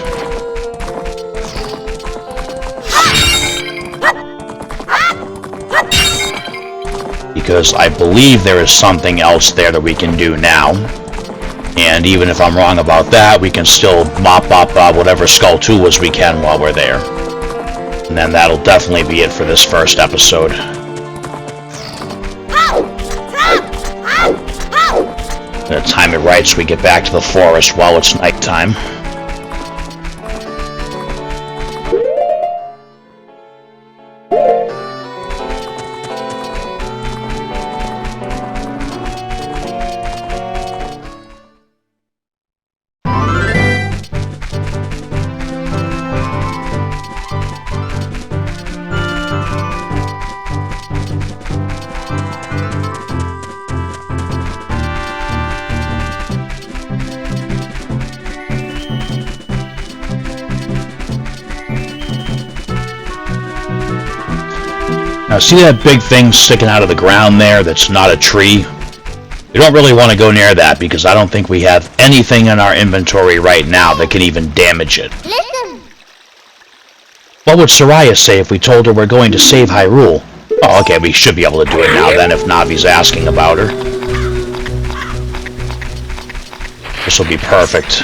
Because I believe there is something else there that we can do now. And even if I'm wrong about that, we can still mop up whatever Skull Toolas we can while we're there. And then that'll definitely be it for this first episode. I'm gonna time it right so we get back to the forest while it's nighttime. Now see that big thing sticking out of the ground there that's not a tree? We don't really want to go near that because I don't think we have anything in our inventory right now that can even damage it. Listen! What would Soraya say if we told her we're going to save Hyrule? Oh, okay, we should be able to do it now then if Navi's asking about her. This will be perfect.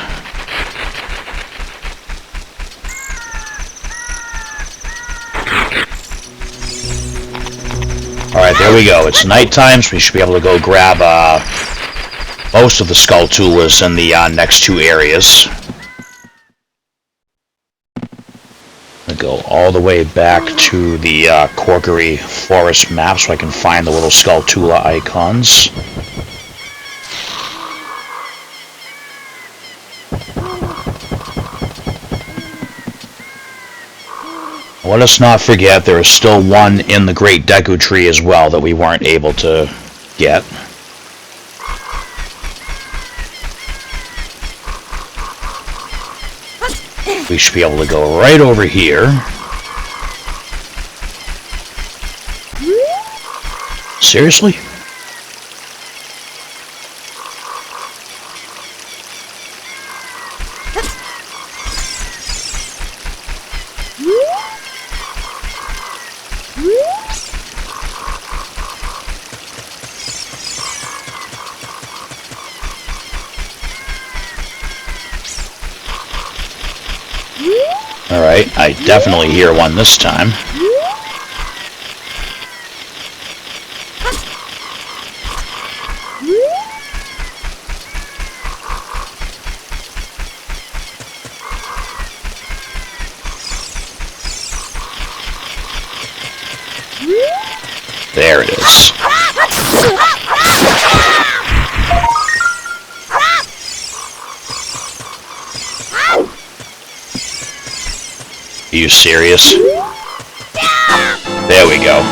Alright, there we go. It's nighttime, so we should be able to go grab most of the Skull Toolas in the next two areas. I'm gonna go all the way back to the Kokiri forest map so I can find the little Skull Toola icons. Let us not forget there is still one in the Great Deku Tree as well that we weren't able to get. We should be able to go right over here. Seriously? Alright, I definitely hear one this time. There it is. Are you serious? There we go.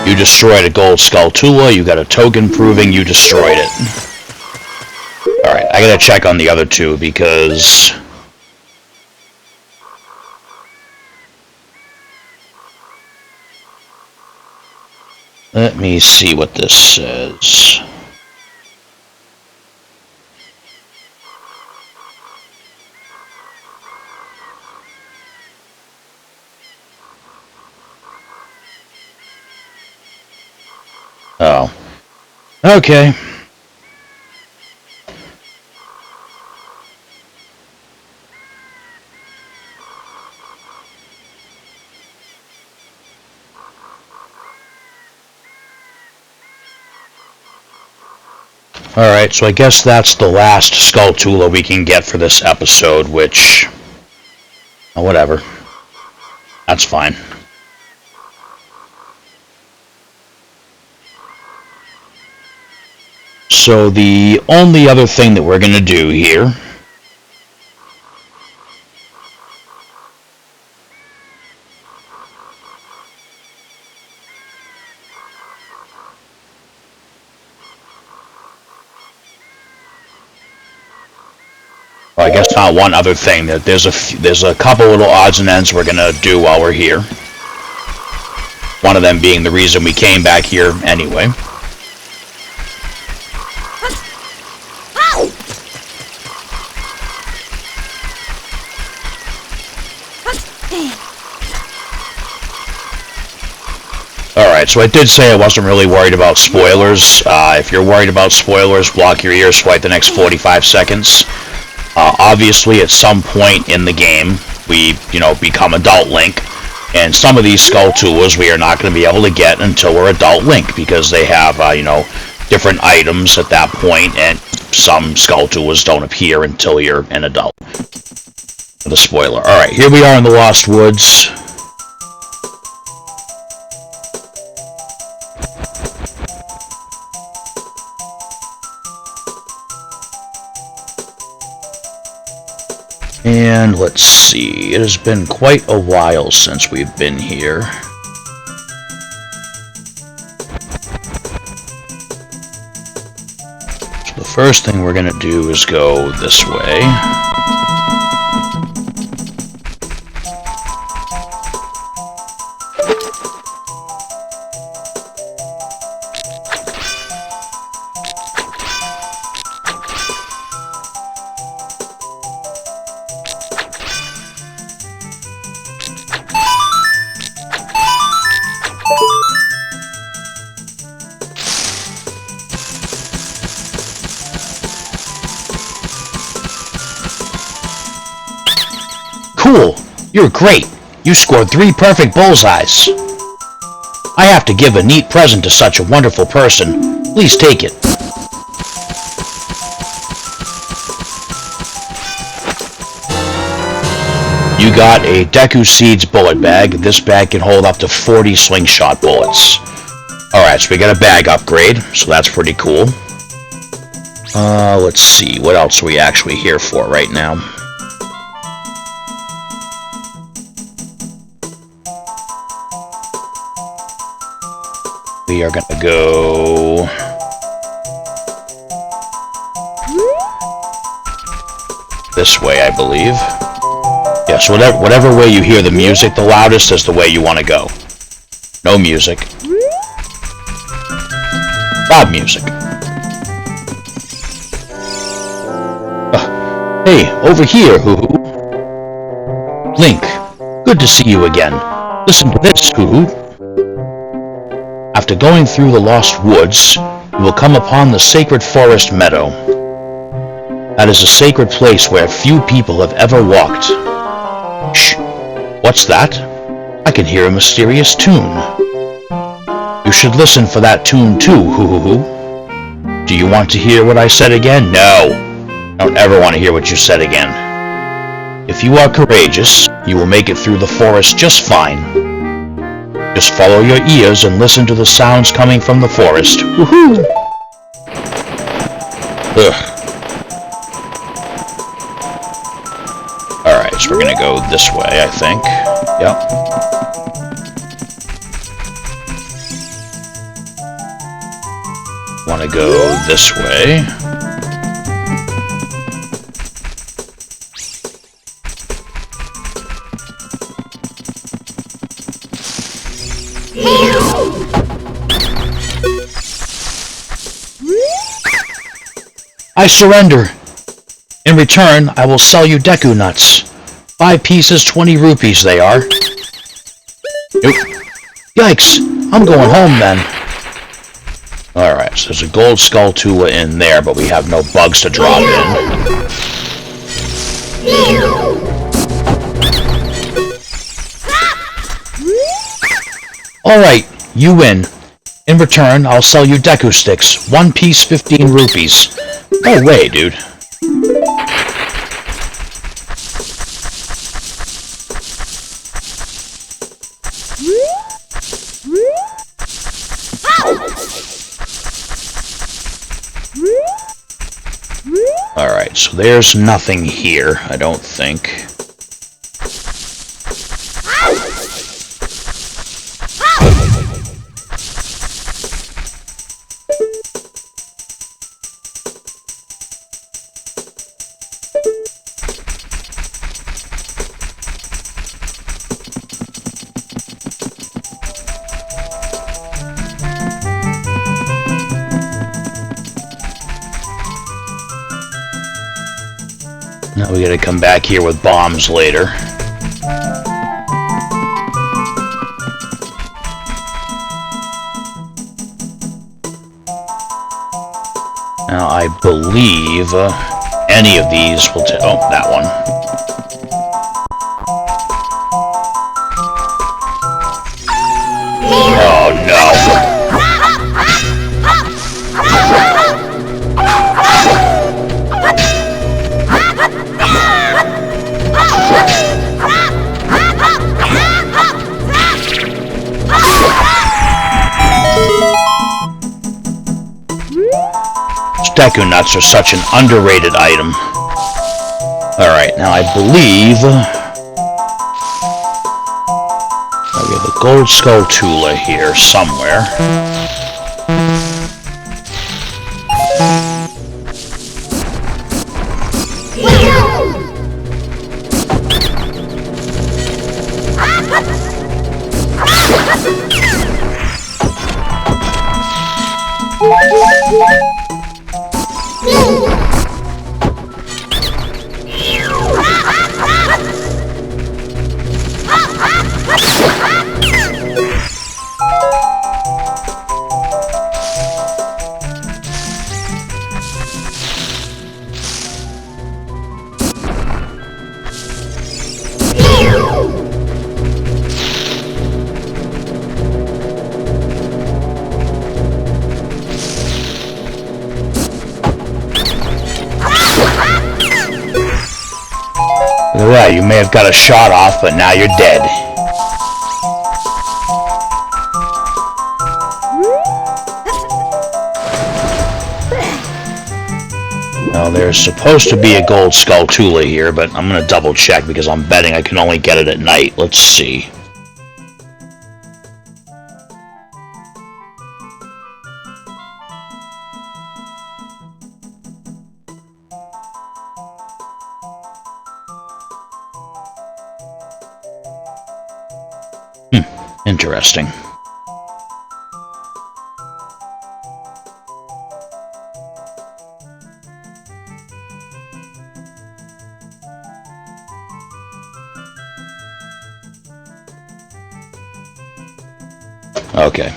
You destroyed a gold Skulltula, you got a token proving you destroyed it. Alright, I gotta check on the other two because... Let me see what this says. Oh. Okay. Alright, so I guess that's the last Skulltula we can get for this episode, which... Oh, whatever. That's fine. So the only other thing that we're going to do here... Well, I guess not one other thing. There's a couple little odds and ends we're gonna do while we're here. One of them being the reason we came back here anyway. Alright, so I did say I wasn't really worried about spoilers. If you're worried about spoilers, block your ears for like the next 45 seconds. Obviously, at some point in the game, we, become Adult Link, and some of these Skulltulas we are not going to be able to get until we're Adult Link, because they have, different items at that point, and some Skulltulas don't appear until you're an adult. The spoiler. Alright, here we are in the Lost Woods. And let's see, it has been quite a while since we've been here. So the first thing we're going to do is go this way. Cool! You're great! You scored 3 perfect bullseyes! I have to give a neat present to such a wonderful person. Please take it. You got a Deku Seeds bullet bag. This bag can hold up to 40 slingshot bullets. Alright, so we got a bag upgrade, so that's pretty cool. Let's see, what else are we actually here for right now? We are gonna go... this way, I believe. Yeah, so whatever way you hear the music the loudest is the way you want to go. No music. Loud music. Hey, over here, hoo-hoo. Link, good to see you again. Listen to this, hoo-hoo. After going through the Lost Woods, you will come upon the Sacred Forest Meadow. That is a sacred place where few people have ever walked. Shh! What's that? I can hear a mysterious tune. You should listen for that tune too, hoo-hoo-hoo. Do you want to hear what I said again? No! I don't ever want to hear what you said again. If you are courageous, you will make it through the forest just fine. Just follow your ears and listen to the sounds coming from the forest. Woohoo! Ugh. Alright, so we're gonna go this way, I think. Yep. Wanna go this way. I surrender. In return, I will sell you Deku nuts. 5 pieces, 20 rupees they are. Yikes! I'm going home then. Alright, so there's a gold skull Tula in there, but we have no bugs to drop in. Alright, you win. In return, I'll sell you Deku sticks. 1 piece, 15 rupees. No way, dude. Alright, so there's nothing here, I don't think. Now we gotta come back here with bombs later. Now I believe any of these will take... Oh, that one. Oh no! Deku nuts are such an underrated item. Alright, now I believe... we have a gold skull Tula here somewhere. Yeah, you may have got a shot off, but now you're dead. Now, there's supposed to be a gold skull Tula here, but I'm gonna double check because I'm betting I can only get it at night. Let's see. Interesting. Okay.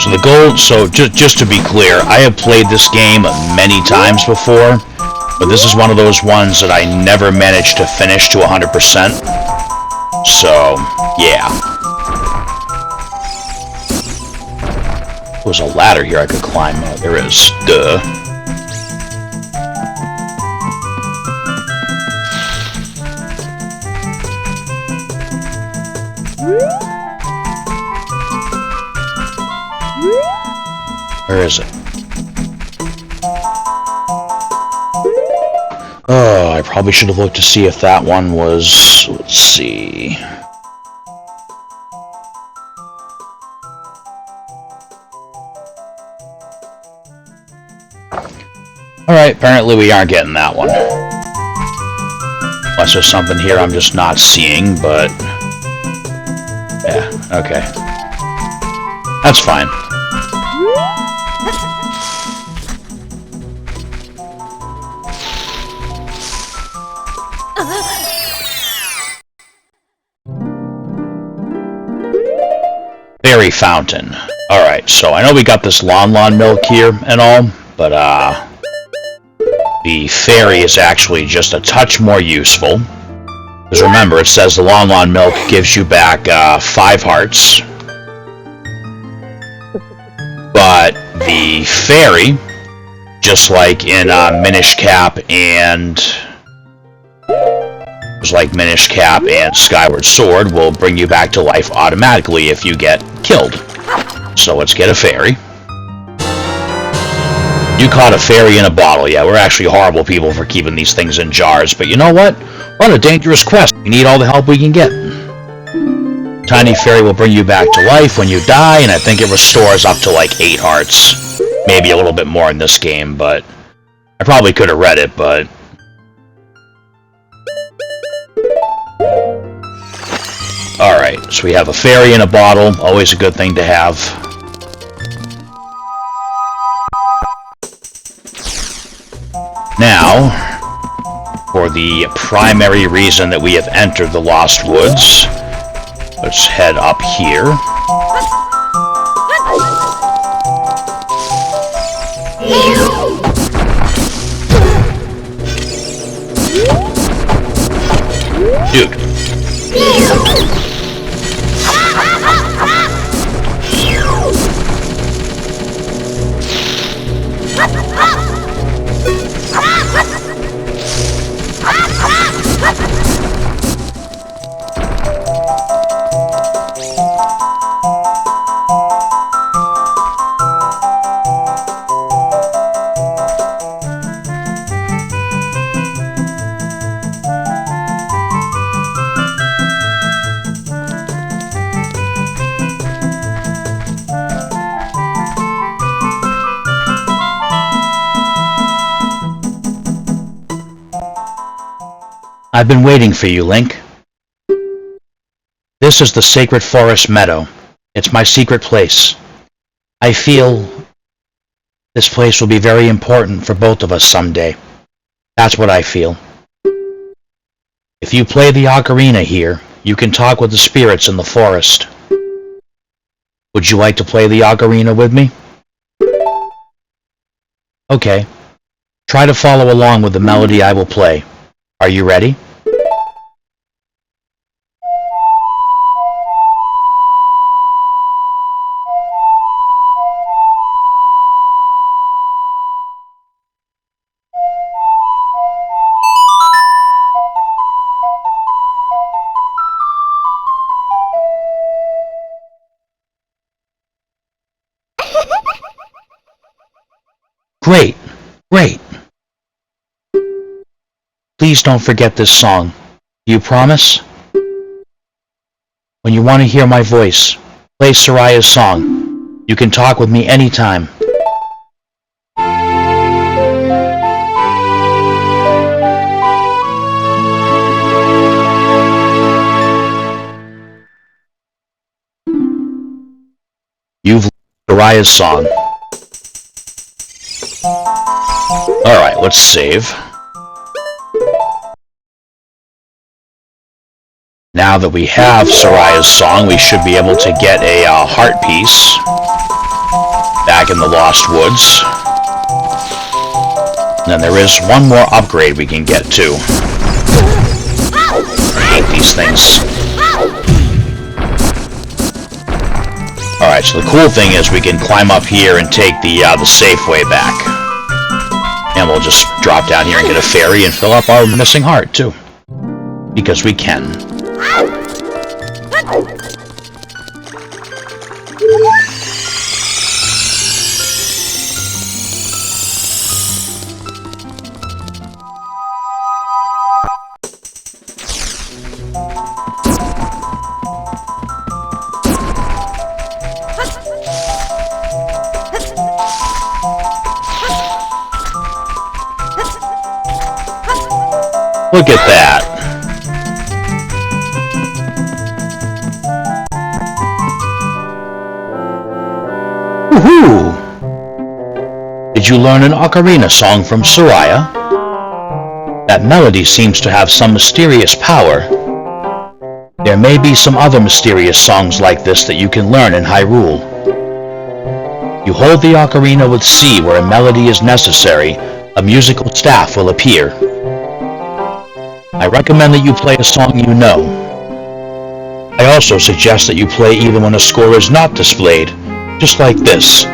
So the gold, so just to be clear, I have played this game many times before, but this is one of those ones that I never managed to finish to 100%. So, yeah. There's a ladder here I could climb. Oh, there is. Duh. Where is it? Oh, I probably should have looked to see if that one was... Let's see... Alright, apparently we aren't getting that one. Unless there's something here I'm just not seeing, but... Yeah, okay. That's fine. Fairy Fountain. Alright, so I know we got this Lon milk here and all, but the fairy is actually just a touch more useful. Because remember, it says the Lon milk gives you back 5 hearts. But the fairy, just like in Minish Cap and... like Minish Cap and Skyward Sword, will bring you back to life automatically if you get killed. So let's get a fairy. You caught a fairy in a bottle. Yeah, we're actually horrible people for keeping these things in jars, but you know what? What a dangerous quest. We need all the help we can get. Tiny fairy will bring you back to life when you die, and I think it restores up to like 8 hearts. Maybe a little bit more in this game, but I probably could have read it, but... Alright, so we have a fairy in a bottle, always a good thing to have. Now, for the primary reason that we have entered the Lost Woods, let's head up here. Dude. I've been waiting for you, Link. This is the Sacred Forest Meadow. It's my secret place. I feel this place will be very important for both of us someday. That's what I feel. If you play the Ocarina here, you can talk with the spirits in the forest. Would you like to play the Ocarina with me? Okay. Try to follow along with the melody I will play. Are you ready? Great! Great! Please don't forget this song. Do you promise? When you want to hear my voice, play Soraya's song. You can talk with me anytime. You've learned Soraya's song. Alright, let's save. Now that we have Soraya's song, we should be able to get a heart piece back in the Lost Woods. And then there is one more upgrade we can get too. I hate these things. Alright, so the cool thing is we can climb up here and take the safe way back. And we'll just drop down here and get a fairy and fill up our missing heart, too. Because we can. Look at that. Woohoo! Did you learn an ocarina song from Soraya? That melody seems to have some mysterious power. There may be some other mysterious songs like this that you can learn in Hyrule. You hold the ocarina with C where a melody is necessary, a musical staff will appear. I recommend that you play a song you know. I also suggest that you play even when a score is not displayed, just like this.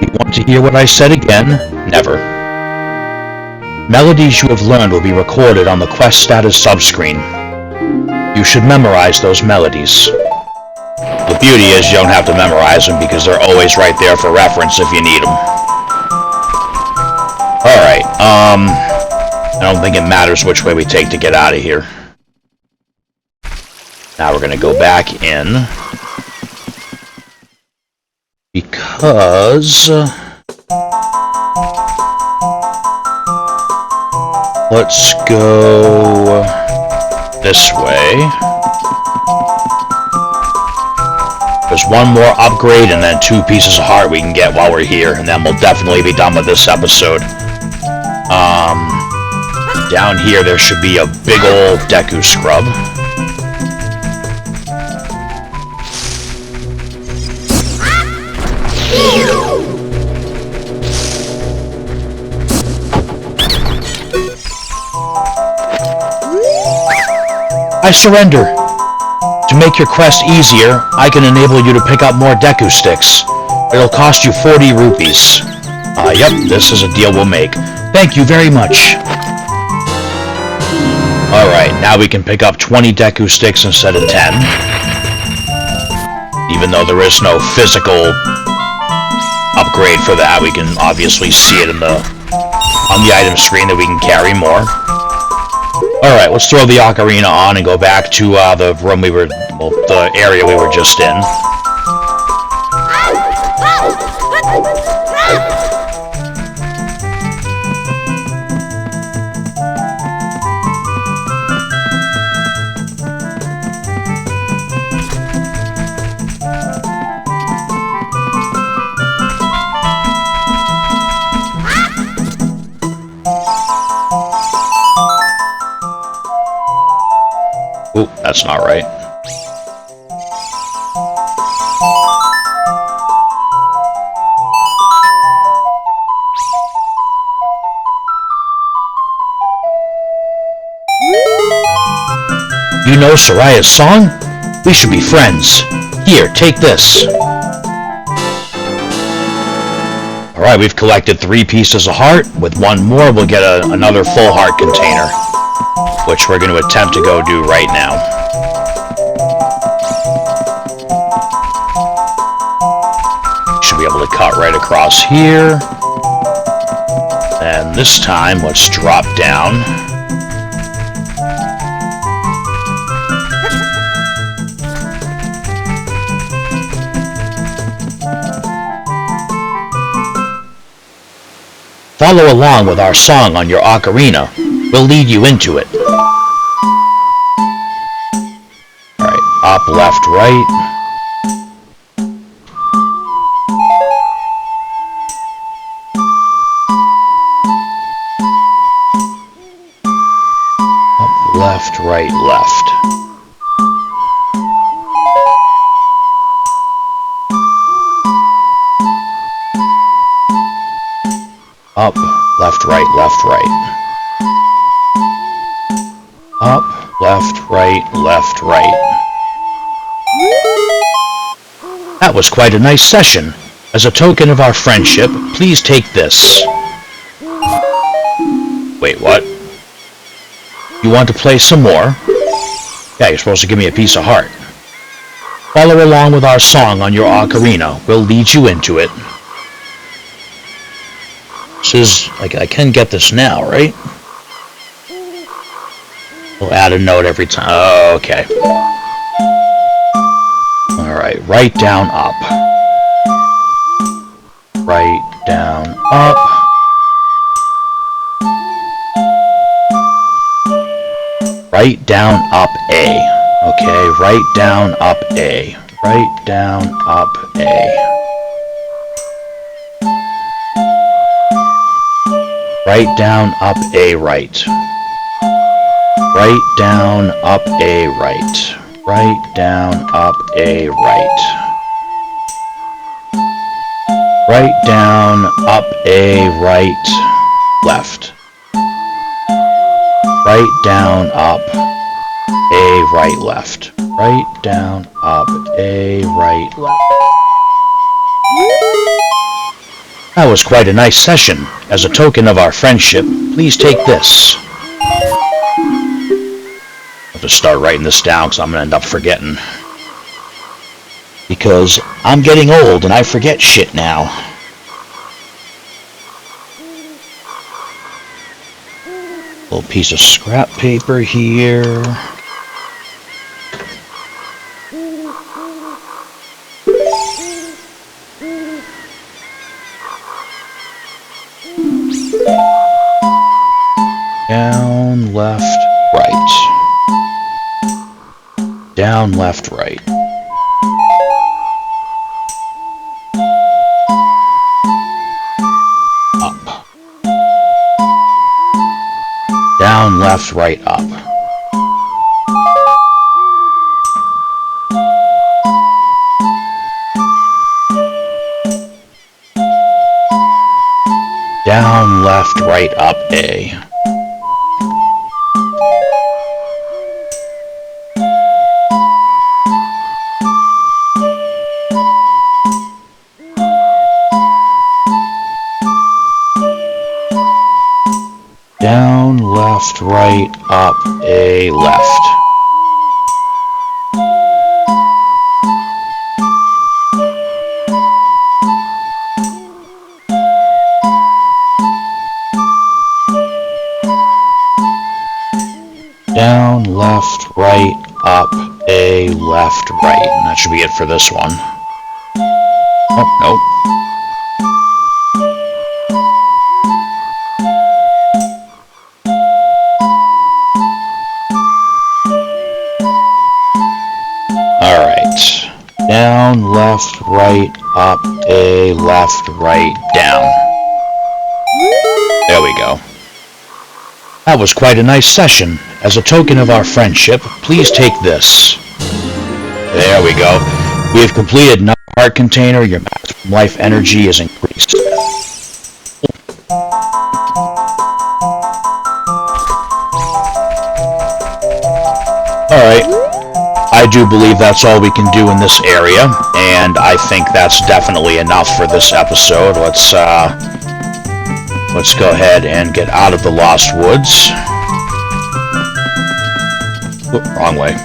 You want to hear what I said again? Never. Melodies you have learned will be recorded on the quest status subscreen. You should memorize those melodies. The beauty is you don't have to memorize them because they're always right there for reference if you need them. Alright, I don't think it matters which way we take to get out of here. Now we're gonna go back in. Because... let's go... this way. There's one more upgrade and then 2 pieces of heart we can get while we're here, and then we'll definitely be done with this episode. Down here there should be a big old Deku scrub. I surrender. To make your quest easier, I can enable you to pick up more Deku sticks. It'll cost you 40 rupees. Yep, this is a deal we'll make. Thank you very much. Alright, now we can pick up 20 Deku sticks instead of 10. Even though there is no physical upgrade for that, we can obviously see it on the item screen that we can carry more. Alright, let's throw the ocarina on and go back to the room the area we were just in. Oop, that's not right. You know Soraya's song? We should be friends. Here, take this. Alright, we've collected 3 pieces of heart. With 1 more, we'll get another full heart container, which we're going to attempt to go do right now. Should be able to cut right across here. And this time, let's drop down. Follow along with our song on your ocarina. We'll lead you into it. Alright, up, left, right. Up, left, right, left. Up, left, right, left, right. Up, left, right. That was quite a nice session. As a token of our friendship, please take this. Wait, what? You want to play some more? Yeah, you're supposed to give me a piece of heart. Follow along with our song on your ocarina. We'll lead you into it. This is, like, I can get this now, right? We'll add a note every time. Oh, okay. Alright, right, down, up. Right, down, up. right down up A. Okay, right down up A. Right down up A. Right down up A right. Right down up A right. Right down up A right. Right down up A right left. Right down up A right left. Right down up A right left. That was quite a nice session. As a token of our friendship, please take this. I'll just start writing this down because I'm going to end up forgetting. Because I'm getting old and I forget shit now. Little piece of scrap paper here. Down, left, right. Down, left, right. Up. Down, left, right, up. Down, left, right, up, A. Down, left, right, up, A, left. Down, left, right, up, A, left, right. And that should be it for this one. Oh, nope. Alright. Down, left, right, up, A, left, right, down. There we go. That was quite a nice session. As a token of our friendship, please take this. There we go. We have completed another heart container. Your maximum life energy is increased. Alright. I do believe that's all we can do in this area, and I think that's definitely enough for this episode. Let's go ahead and get out of the Lost Woods. Oop, wrong way.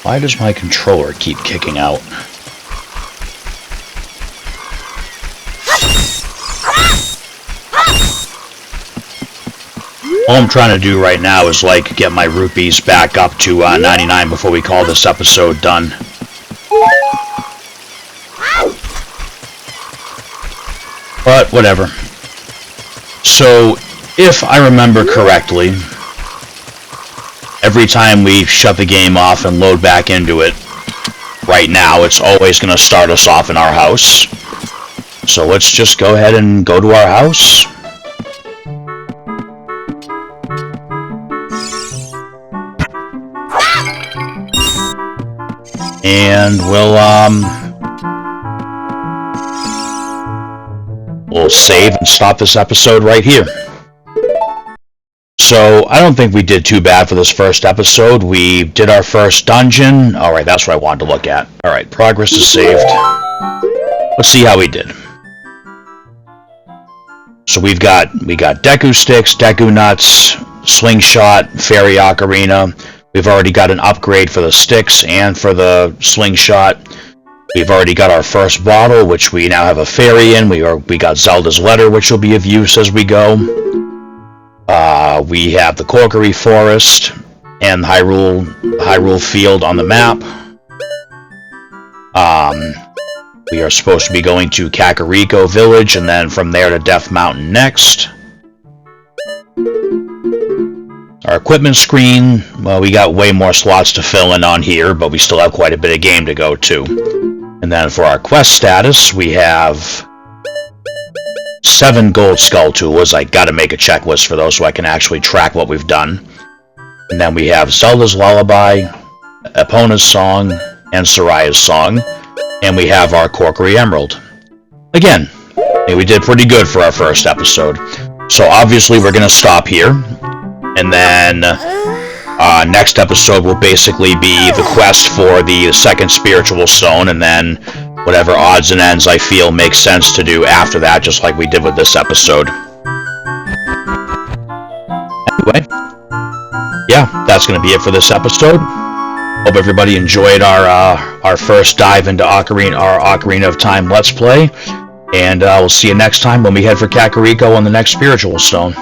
Why does my controller keep kicking out? All I'm trying to do right now is, like, get my rupees back up to 99 before we call this episode done. But, whatever. So, if I remember correctly, every time we shut the game off and load back into it, right now, it's always going to start us off in our house. So let's just go ahead and go to our house. And we'll we'll save and stop this episode right here. So, I don't think we did too bad for this first episode. We did our first dungeon. Alright, that's what I wanted to look at. Alright, progress is saved. Let's see how we did. So we got Deku Sticks, Deku Nuts, Slingshot, Fairy Ocarina. We've already got an upgrade for the sticks and for the Slingshot. We've already got our first bottle, which we now have a fairy in. We got Zelda's letter, which will be of use as we go. We have the Kokiri Forest and Hyrule Field on the map. We are supposed to be going to Kakariko Village, and then from there to Death Mountain next. Our equipment screen, well, we got way more slots to fill in on here, but we still have quite a bit of game to go to. And then for our quest status, we have 7 gold skull tools. I gotta make a checklist for those so I can actually track what we've done. And then we have Zelda's Lullaby, Epona's Song, and Soraya's Song. And we have our Kokiri Emerald. Again, I think we did pretty good for our first episode. So obviously we're gonna stop here. And then next episode will basically be the quest for the second spiritual stone, and then whatever odds and ends I feel makes sense to do after that, just like we did with this episode. Anyway, yeah, that's going to be it for this episode. Hope everybody enjoyed our first dive into our Ocarina of Time Let's Play, and we'll see you next time when we head for Kakariko on the next spiritual stone.